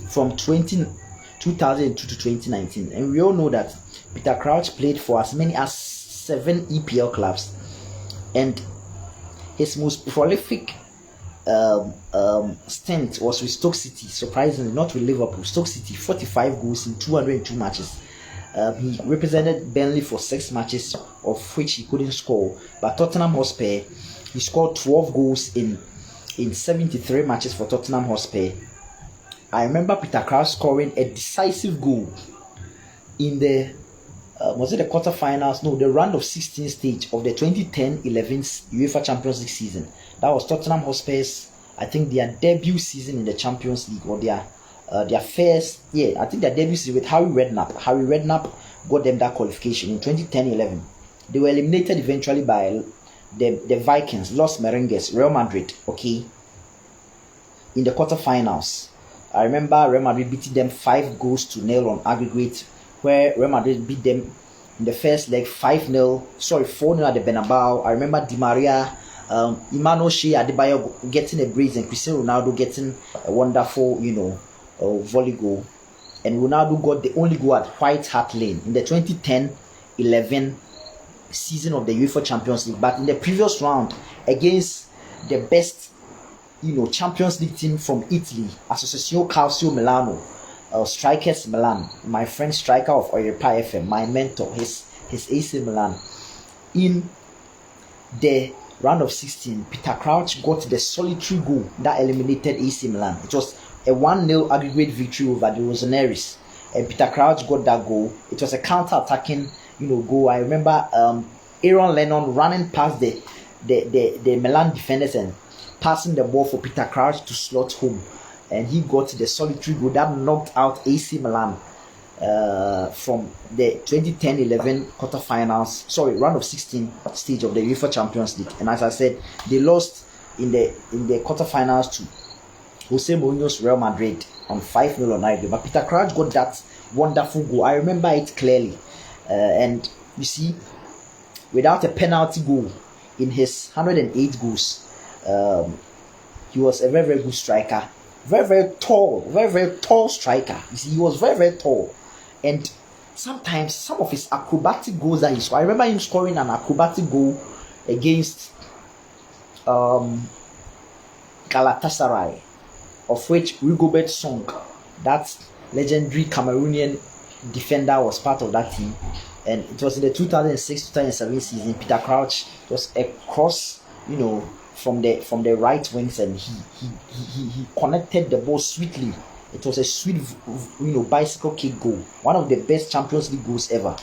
from 2002 to 2019. And we all know that Peter Crouch played for as many as 7 EPL clubs, and his most prolific stint was with Stoke City, surprisingly, not with Liverpool. Stoke City, 45 goals in 202 matches. He represented Burnley for 6 matches, of which he couldn't score. But Tottenham Hotspur, he scored 12 goals in 73 matches for Tottenham Hotspur. I remember Peter Crouch scoring a decisive goal in the the quarterfinals? No, the round of 16 stage of the 2010-11 UEFA Champions League season. That was Tottenham Hotspur's, I think, their debut season in the Champions League, or their first, I think their debut season with Harry Redknapp. Harry Redknapp got them that qualification in 2010-11. They were eliminated eventually by the Vikings, Los Merengues, Real Madrid, in the quarterfinals. I remember Real Madrid beating them 5-0 on aggregate, where Real Madrid beat them in the first leg 4-0 at the Bernabeu. I remember Di Maria, Emmanuel Shea Adebayo getting a brace, and Cristiano Ronaldo getting a wonderful, volley goal. And Ronaldo got the only goal at White Hart Lane in the 2010 11 season of the UEFA Champions League, but in the previous round against the best, Champions League team from Italy, Associazione Calcio Milano, Strikers Milan, my friend striker of Oyepa FM, my mentor, his AC Milan. In the round of 16, Peter Crouch got the solitary goal that eliminated AC Milan. It was a 1-0 aggregate victory over the Rossoneri's, and Peter Crouch got that goal. It was a counter-attacking, goal. I remember Aaron Lennon running past the Milan defenders and passing the ball for Peter Crouch to slot home, and he got the solitary goal that knocked out AC Milan from the 2010-11 quarterfinals, round of 16 stage of the UEFA Champions League. And as I said, they lost in the quarterfinals to Jose Mourinho's Real Madrid on 5-0 on Friday. But Peter Crouch got that wonderful goal. I remember it clearly. And you see, without a penalty goal in his 108 goals, he was a very, very good striker. Very, very tall striker. You see, he was very, very tall. And sometimes some of his acrobatic goals that he scored, I remember him scoring an acrobatic goal against Galatasaray, of which Rigobert Song, that legendary Cameroonian defender, was part of that team. And it was in the 2006-2007 season. Peter Crouch was a cross, from the right wings, and he connected the ball sweetly. It was a sweet, bicycle kick goal. One of the best Champions League goals ever.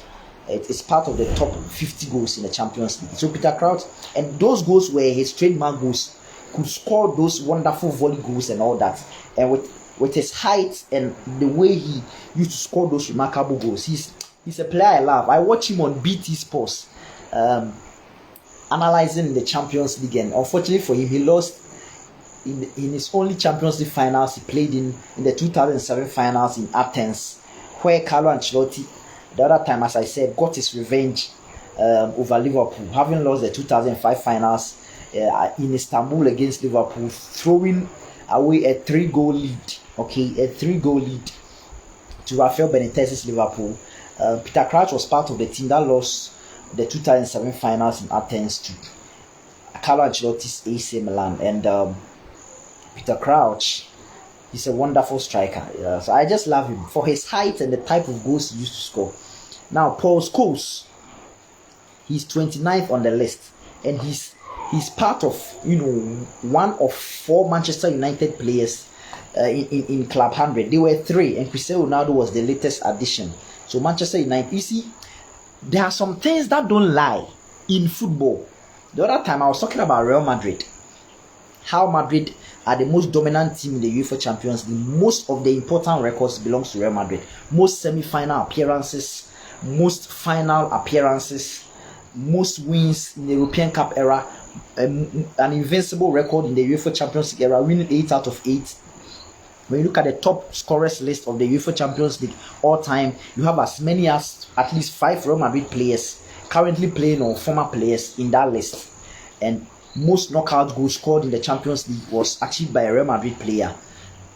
It's part of the top 50 goals in the Champions League. So Peter Crouch, and those goals were his trademark goals. Could score those wonderful volley goals and all that. And with his height and the way he used to score those remarkable goals, he's a player I love. I watch him on BT Sports, analyzing the Champions League, and unfortunately for him, he lost in his only Champions League finals he played in the 2007 finals in Athens, where Carlo Ancelotti, the other time, as I said, got his revenge over Liverpool, having lost the 2005 finals in Istanbul against Liverpool, throwing away a 3-goal lead. A 3-goal lead to Rafael Benitez's Liverpool. Peter Crouch was part of the team that lost the 2007 finals in Athens to Carlo Ancelotti's AC Milan. And Peter Crouch, he's a wonderful striker. So I just love him for his height and the type of goals he used to score. Now, Paul Scholes, he's 29th on the list, and he's part of one of 4 Manchester United players in Club 100. There were 3, and Cristiano Ronaldo was the latest addition. So Manchester United, you see, there are some things that don't lie in football. The other time I was talking about Real Madrid, how Madrid are the most dominant team in the UEFA Champions League. Most of the important records belongs to Real Madrid. Most semi-final appearances, most final appearances, most wins in the European Cup era, an invincible record in the UEFA Champions League era, winning 8 out of 8. When you look at the top scorers list of the UEFA Champions League all time, you have as many as at least 5 Real Madrid players currently playing or former players in that list. And most knockout goals scored in the Champions League was achieved by a Real Madrid player.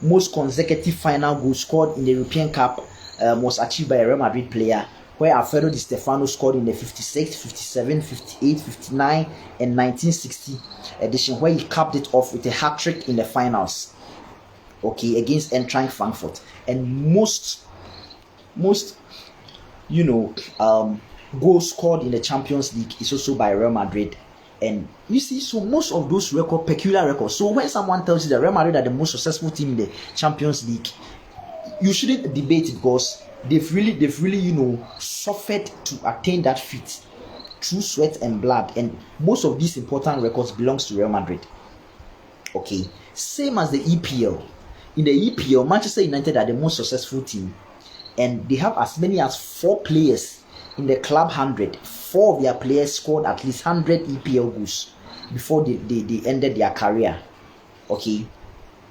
Most consecutive final goals scored in the European Cup was achieved by a Real Madrid player, where Alfredo Di Stefano scored in the 56, 57, 58, 59 and 1960 edition, where he capped it off with a hat-trick in the finals, against Eintracht Frankfurt. And most goals scored in the Champions League is also by Real Madrid. And you see, so most of those peculiar records. So when someone tells you that Real Madrid are the most successful team in the Champions League, you shouldn't debate it, because they've really suffered to attain that feat through sweat and blood. And most of these important records belongs to Real Madrid. Same as the EPL. In the EPL, Manchester United are the most successful team, and they have as many as 4 players in the Club 100. 4 of their players scored at least 100 EPL goals before they ended their career.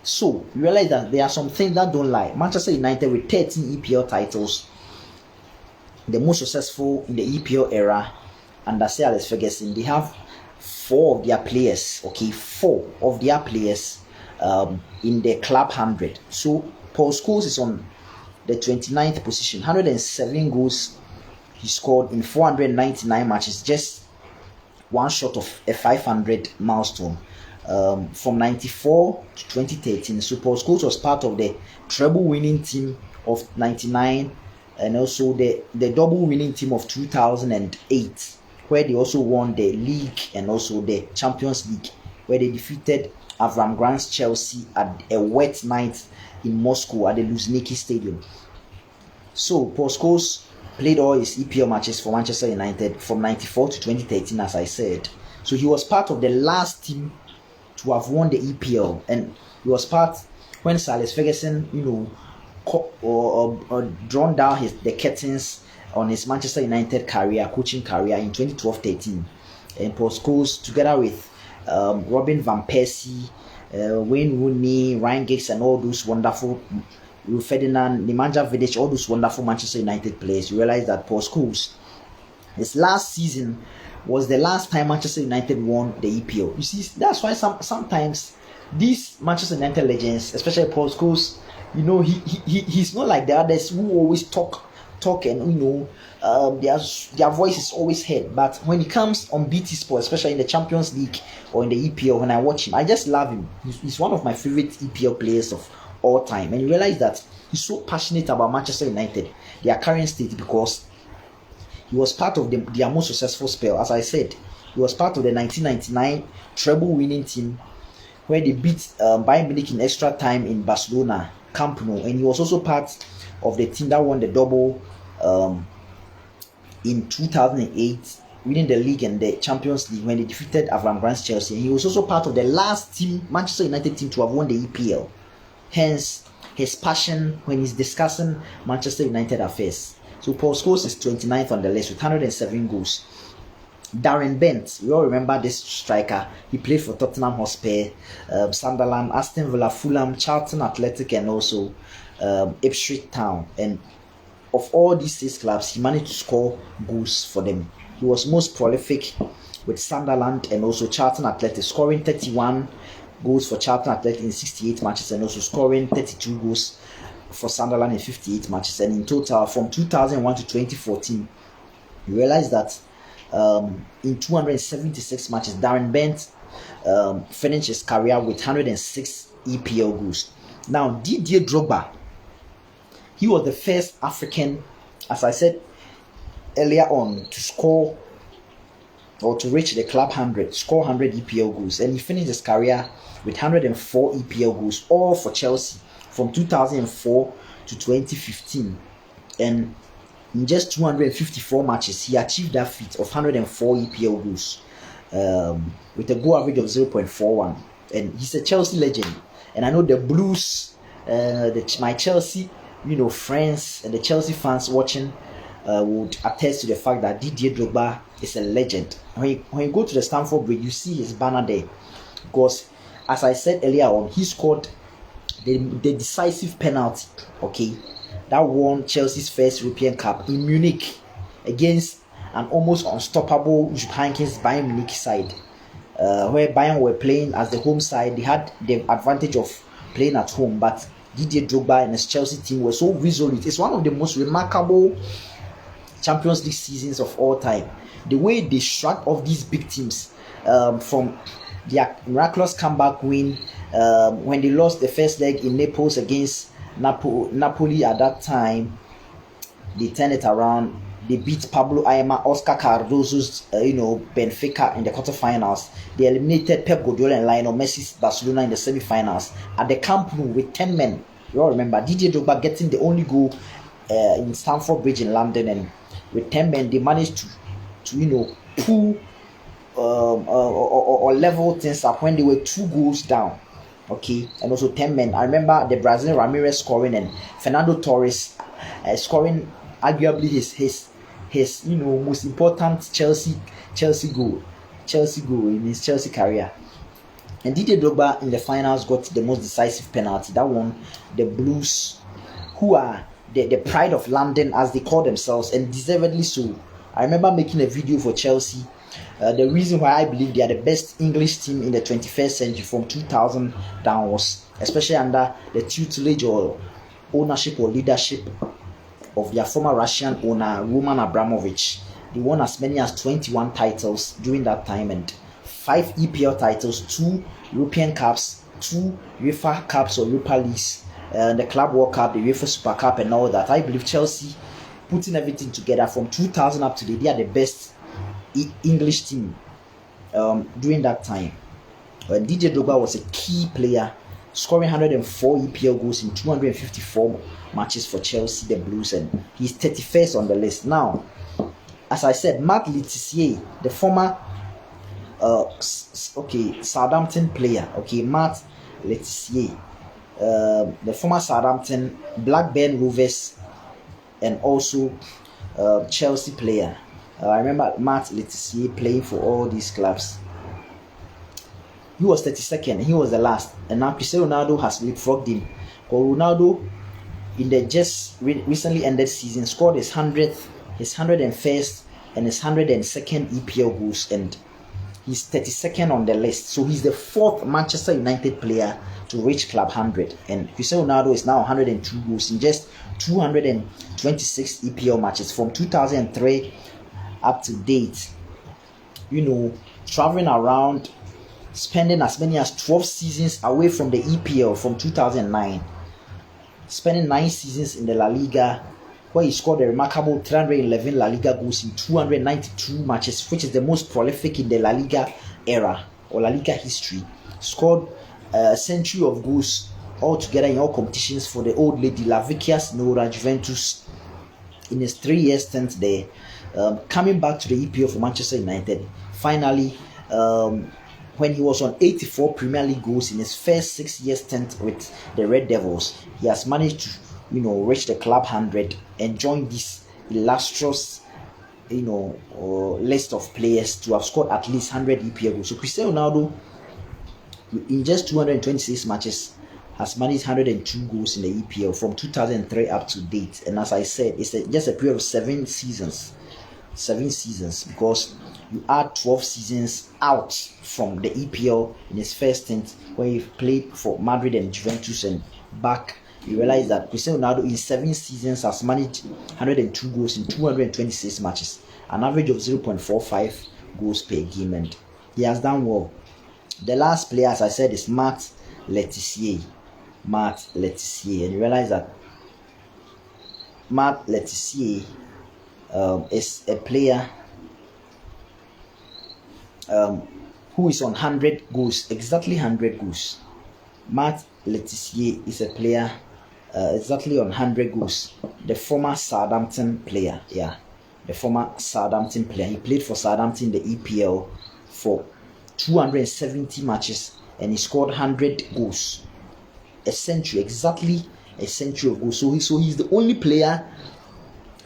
So you realize that there are some things that don't lie. Manchester United with 13 EPL titles, the most successful in the EPL era under Sir Alex Ferguson. They have 4 of their players, 4 of their players in the Club 100. So Paul Scholes is on the 29th position, 107 goals he scored in 499 matches, just one short of a 500 milestone. From 94 to 2013, so Paul Scholes was part of the treble winning team of 99 and also the double winning team of 2008, where they also won the league and also the Champions League, where they defeated Avram Grant's Chelsea at a wet night in Moscow at the Luzhniki Stadium. So Paul Scholes played all his EPL matches for Manchester United from 94 to 2013, as I said. So he was part of the last team to have won the EPL, and he was part when Sir Alex Ferguson, drawn down the curtains on his Manchester United coaching career in 2012-13. And Paul Scholes, together with Robin van Persie, Wayne Rooney, Ryan Giggs, and all those wonderful Ferdinand, Nemanja Vidic, all those wonderful Manchester United players, you realize that Paul Scholes, his last season was the last time Manchester United won the EPL. You see, that's why sometimes these Manchester United legends, especially Paul Scholes, he's not like the others who always talk and their voice is always heard. But when he comes on BT Sport, especially in the Champions League or in the EPL, when I watch him, I just love him. He's one of my favorite EPL players of all time, and you realize that he's so passionate about Manchester United, their current state, because he was part of their most successful spell. As I said, he was part of the 1999 treble winning team where they beat Bayern Munich in extra time in Barcelona, Camp Nou, and he was also part of the team that won the double in 2008, winning the league and the Champions League when they defeated Avram Grant's Chelsea. And he was also part of the last team, Manchester United team, to have won the EPL. Hence, his passion when he's discussing Manchester United affairs. So Paul Scholes is 29th on the list with 107 goals. Darren Bent, we all remember this striker. He played for Tottenham Hotspur, Sunderland, Aston Villa, Fulham, Charlton Athletic, and also Ipswich Town. And of all these 6 clubs, he managed to score goals for them. He was most prolific with Sunderland and also Charlton Athletic, scoring 31 goals for Charlton Athletic in 68 matches and also scoring 32 goals for Sunderland in 58 matches. And in total, from 2001 to 2014, you realize that in 276 matches, Darren Bent finished his career with 106 EPL goals. Now, Didier Drogba, he was the first African, as I said earlier on, to score or to reach the club 100, score 100 EPL goals, and he finished his career with 104 EPL goals, all for Chelsea from 2004 to 2015. And in just 254 matches, he achieved that feat of 104 EPL goals with a goal average of 0.41. And he's a Chelsea legend. And I know the Blues, my Chelsea, friends and the Chelsea fans watching would attest to the fact that Didier Drogba is a legend. When you go to the Stamford Bridge, you see his banner there, because as I said earlier on, he scored the decisive penalty, that won Chelsea's first European Cup in Munich against an almost unstoppable Jupp Heynckes Bayern Munich side, where Bayern were playing as the home side. They had the advantage of playing at home, but Didier Drogba and his Chelsea team were so resolute. It's one of the most remarkable Champions League seasons of all time. The way they shrugged off these big teams, from their miraculous comeback win when they lost the first leg in Naples against Napoli at that time. They turned it around. They beat Pablo Aimar, Oscar Cardozo's Benfica in the quarterfinals. They eliminated Pep Guardiola and Lionel Messi's Barcelona in the semi-finals at the Camp Nou with 10 men. You all remember Didier Drogba getting the only goal in Stamford Bridge in London, and with 10 men they managed to pull or level things up when they were 2 goals down. And also 10 men. I remember the Brazilian Ramirez scoring and Fernando Torres scoring arguably his most important Chelsea goal in his Chelsea career. And Didier Drogba in the finals got the most decisive penalty that won the Blues, who are the pride of London as they call themselves, and deservedly so. I remember making a video for Chelsea. The reason why I believe they are the best English team in the 21st century from 2000 downwards, especially under the tutelage or ownership or leadership of their former Russian owner Roman Abramovich. They won as many as 21 titles during that time, and 5 EPL titles, 2 European Cups, 2 UEFA Cups or Europa Leagues, the Club World Cup, the UEFA Super Cup, and all that. I believe Chelsea, putting everything together from 2000 up to today, they are the best English team during that time. DJ Drogba was a key player, scoring 104 EPL goals in 254 matches for Chelsea, the Blues, and he's 31st on the list. Now, as I said, Marc Letizier, the former Southampton player, Marc Letizier, the former Southampton, Blackburn Rovers, and also Chelsea player. I remember Marc Letizier playing for all these clubs. He was 32nd, he was the last, and now Cristiano Ronaldo has leapfrogged him. Ronaldo, in the just recently ended season, scored his 100th, his 101st, and his 102nd EPL goals, and he's 32nd on the list. So he's the 4th Manchester United player to reach Club 100, and Cristiano Ronaldo is now 102 goals in just 226 EPL matches from 2003 up to date. Traveling around, spending as many as 12 seasons away from the EPL from 2009, spending 9 seasons in the La Liga, where he scored a remarkable 311 La Liga goals in 292 matches, which is the most prolific in the La Liga era or La Liga history. Scored a century of goals altogether in all competitions for the old lady La Vecchia Signora Juventus in his 3 year stint there. Coming back to the EPL for Manchester United, finally, when he was on 84 Premier League goals in his first 6 year stint with the Red Devils, he has managed to reach the Club 100 and join this illustrious list of players to have scored at least 100 EPL goals. So Cristiano Ronaldo, in just 226 matches, has managed 102 goals in the EPL from 2003 up to date. And as I said, it's just a period of 7 seasons, because you add 12 seasons out from the EPL in his first stint where he played for Madrid and Juventus, and back you realize that Cristiano Ronaldo in 7 seasons has managed 102 goals in 226 matches, an average of 0.45 goals per game, and he has done well. The last player, as I said, is Marc Letizier, and you realize that Marc Letizier is a player who is on 100 goals, exactly 100 goals. Marc Letizier is a player exactly on 100 goals. The former Southampton player, the former Southampton player. He played for Southampton in the EPL for 270 matches, and he scored 100 goals. Exactly a century of goals. So he's the only player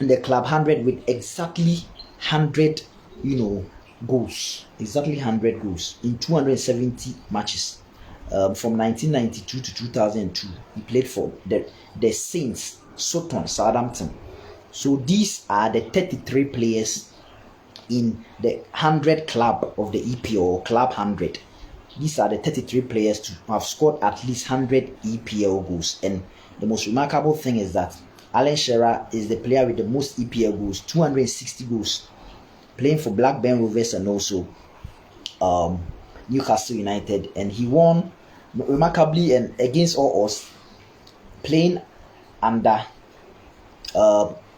in the Club 100 with exactly 100, goals. Exactly 100 goals in 270 matches. From 1992 to 2002, he played for the Saints, Sutton, Southampton. So these are the 33 players in the 100 club of the EPL, Club 100. These are the 33 players to have scored at least 100 EPL goals. And the most remarkable thing is that Alan Shearer is the player with the most EPL goals, 260 goals, playing for Blackburn Rovers and also Newcastle United. And he won remarkably and against all odds, playing under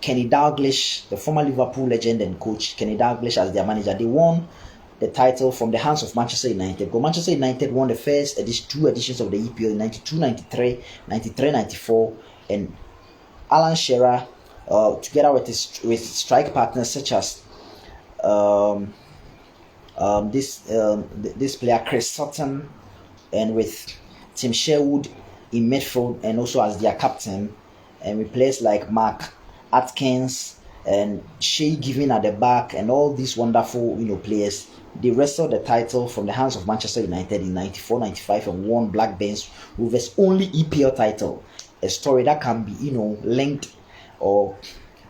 Kenny Dalglish, the former Liverpool legend and coach, Kenny Dalglish as their manager. They won the title from the hands of Manchester United. Because Manchester United won the first 2 editions of the EPL in 92, 93, 93, 94, and Alan Shearer, together with strike partners such as this player Chris Sutton, and with Tim Sherwood in midfield and also as their captain, and with players like Mark Atkins and Shea Given at the back and all these wonderful players. They wrestled the title from the hands of Manchester United in 94, 95 and won Blackburn's Rovers' only EPL title. A story that can be linked or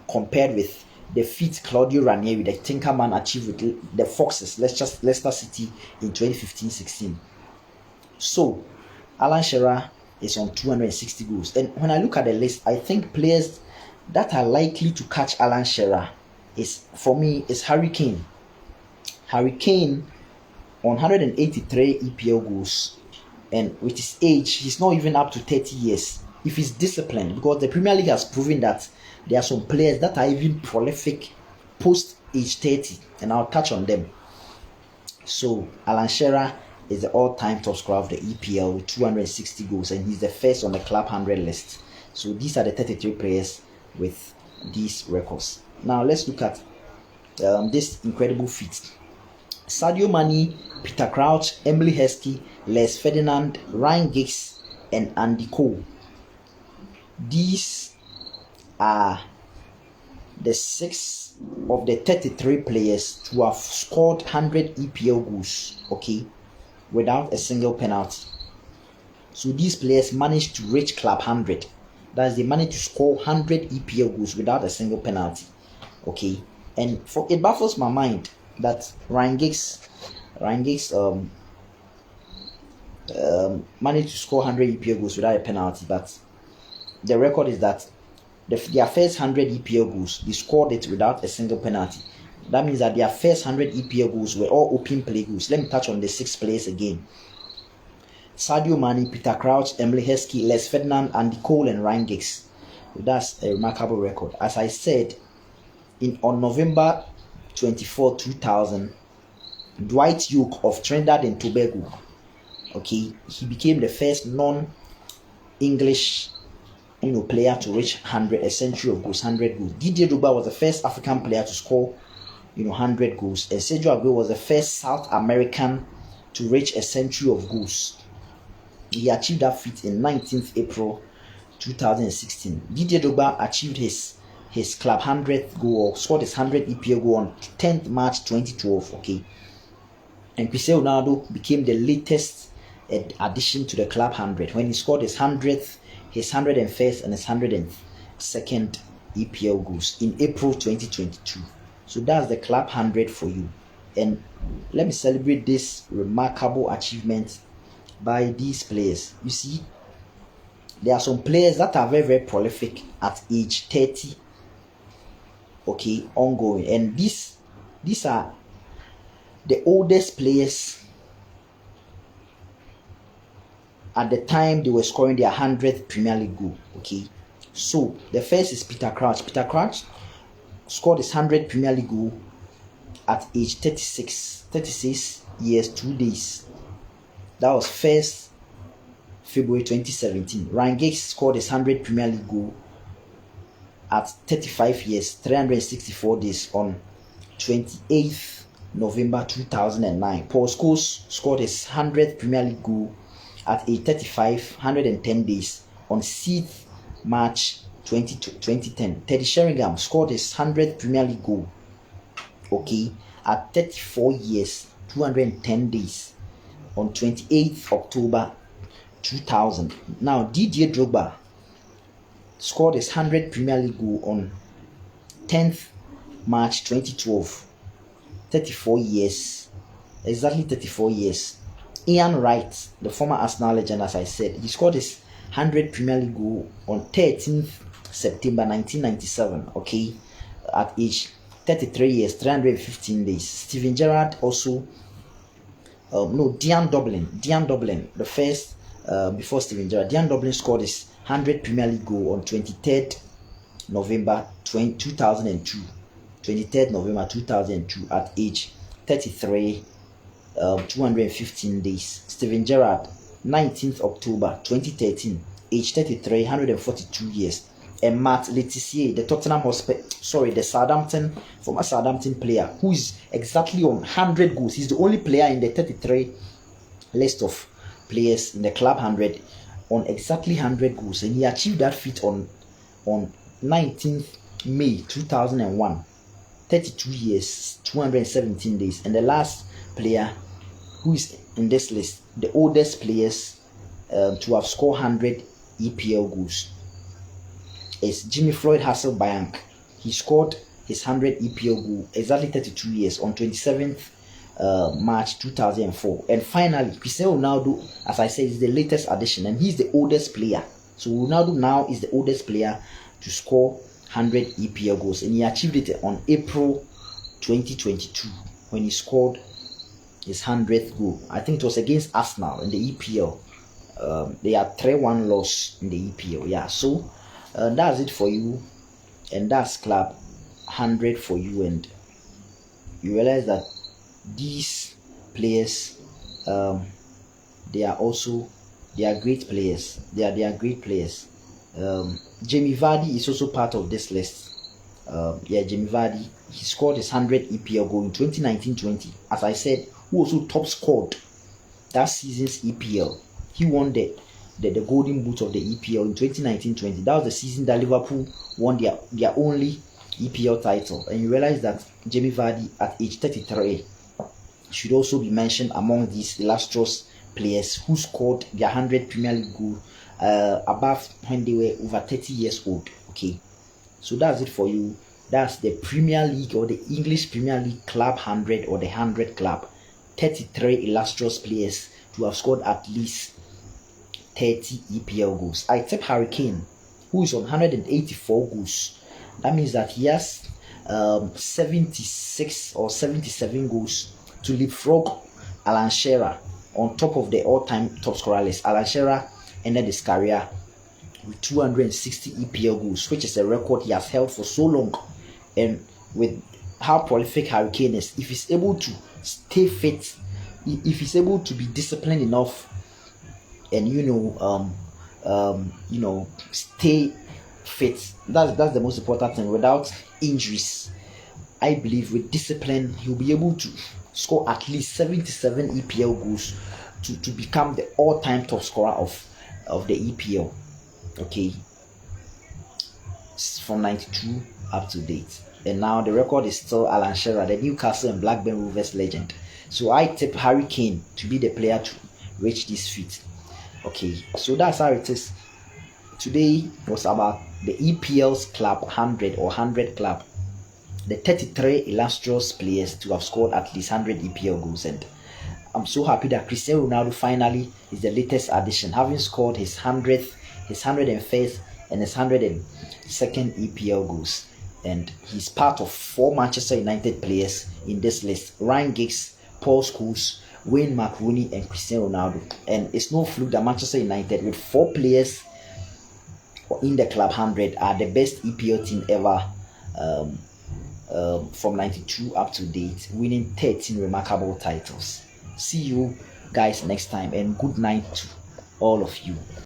compared with the feat Claudio Ranieri, the Tinkerman, achieved with the Foxes, Leicester City in 2015-16. So Alan Shearer is on 260 goals, and when I look at the list, I think players that are likely to catch Alan Shearer is, for me, is Harry Kane. Harry Kane on 183 EPL goals, and with his age, he's not even up to 30 years. If he's disciplined, because the Premier League has proven that there are some players that are even prolific post age 30, and I'll touch on them. So Alan Shearer is the all-time top scorer of the EPL with 260 goals, and he's the first on the club 100 list. So these are the 33 players with these records. Now let's look at this incredible feat. Sadio Mane, Peter Crouch, Emily Heskey, Les Ferdinand, Ryan Giggs, and Andy Cole. These are the 6 of the 33 players to have scored 100 EPL goals, okay, without a single penalty. So these players managed to reach club 100. That is, they managed to score 100 EPL goals without a single penalty, okay. And it baffles my mind that Ryan Giggs managed to score 100 EPL goals without a penalty, but the record is that their first 100 EPL goals, they scored it without a single penalty. That means that their first 100 EPL goals were all open play goals. Let me touch on the 6 players again. Sadio Mane, Peter Crouch, Emily Heskey, Les Ferdinand, Andy Cole, and Ryan Giggs. That's a remarkable record. As I said, on November 24, 2000, Dwight Yorke of Trinidad and Tobago, okay, he became the first non-English player to reach a century of goals, 100 goals. Didier Drogba was the first African player to score 100 goals, and Sergio Aguero was the first South American to reach a century of goals. He achieved that feat in 19th April 2016. Didier Drogba achieved his club 100th goal, or scored his 100th EPL goal on 10th March 2012, okay. And Cristiano Ronaldo became the latest addition to the club 100 when he scored his 100th, his 101st, and his 102nd EPL goals in April 2022. So that's the club 100 for you. And let me celebrate this remarkable achievement by these players. You see, there are some players that are very, very prolific at age 30, okay, ongoing, and these are the oldest players at the time they were scoring their 100th Premier League goal, okay. So the first is Peter Crouch. Peter Crouch scored his 100th Premier League goal at age 36 years 2 days. That was 1st February 2017. Ryan Giggs scored his 100th Premier League goal at 35 years 364 days on 28th November 2009. Paul Scholes scored his 100th Premier League goal at age 35, 110 days on 6th March 2010. Teddy Sheringham scored his 100th Premier League goal, okay, at 34 years 210 days on 28th October 2000. Now Didier Drogba scored his 100th Premier League goal on 10th March 2012. 34 years, exactly 34 years. Ian Wright, the former Arsenal legend, as I said, he scored his 100th Premier League goal on 13th September 1997, okay, at age 33 years 315 days. Steven Gerrard also, Dion Dublin, the first before Steven Gerrard. Dion Dublin scored his 100th Premier League goal on 23rd November 2002. 23rd November 2002 at age 33, 215 days. Steven Gerrard, 19th October 2013, age 33, 142 years. And Matt Letizia, the former Southampton player, who is exactly on 100 goals. He's the only player in the 33 list of players in the club 100 on exactly 100 goals, and he achieved that feat on 19th May 2001. 32 years 217 days. And the last player who is in this list, the oldest players to have scored 100 EPL goals, is Jimmy Floyd Hasselbank. He scored his 100 EPL goal exactly 32 years on 27th March 2004. And finally, Cristiano Ronaldo, as I said, is the latest addition, and he's the oldest player. So Ronaldo now is the oldest player to score 100 EPL goals, and he achieved it on April 2022 when he scored his 100th goal. I think it was against Arsenal in the EPL. They had 3-1 loss in the EPL. Yeah, so that's it for you, and that's club 100 for you. And you realize that these players, they are great players. They are great players. Jamie Vardy is also part of this list. Jamie Vardy, he scored his 100 EPL goal in 2019-20. As I said, who also top scored that season's EPL. He won the golden boot of the EPL in 2019-20. That was the season that Liverpool won their only EPL title. And you realize that Jamie Vardy at age 33 should also be mentioned among these illustrious players who scored their 100 Premier League goal above when they were over 30 years old. Okay, so that's it for you. That's the Premier League, or the English Premier League Club 100, or the 100 Club. 33 illustrious players to have scored at least 30 EPL goals. I tip Harry Kane, who is on 184 goals. That means that he has 76 or 77 goals to leapfrog Alan Shearer on top of the all-time top scorer list. Alan Shearer ended his career with 260 EPL goals, which is a record he has held for so long. And with how prolific Harry Kane is, if he's able to stay fit, if he's able to be disciplined enough, and stay fit, that's the most important thing. Without injuries, I believe with discipline he'll be able to score at least 77 EPL goals to become the all-time top scorer of the EPL. Okay, from 92 up to date. And now the record is still Alan Shearer, the Newcastle and Blackburn Rovers legend. So I tip Harry Kane to be the player to reach this feat. Okay, so that's how it is. Today was about the EPL's Club 100 or 100 Club. The 33 illustrious players to have scored at least 100 EPL goals. And I'm so happy that Cristiano Ronaldo finally is the latest addition, having scored his 100th, his 101st, and his 102nd EPL goals. And he's part of 4 Manchester United players in this list: Ryan Giggs, Paul Scholes, Wayne Rooney, and Cristiano Ronaldo. And it's no fluke that Manchester United, with 4 players in the Club 100, are the best EPL team ever, from 92 up to date, winning 13 remarkable titles. See you guys next time, and good night to all of you.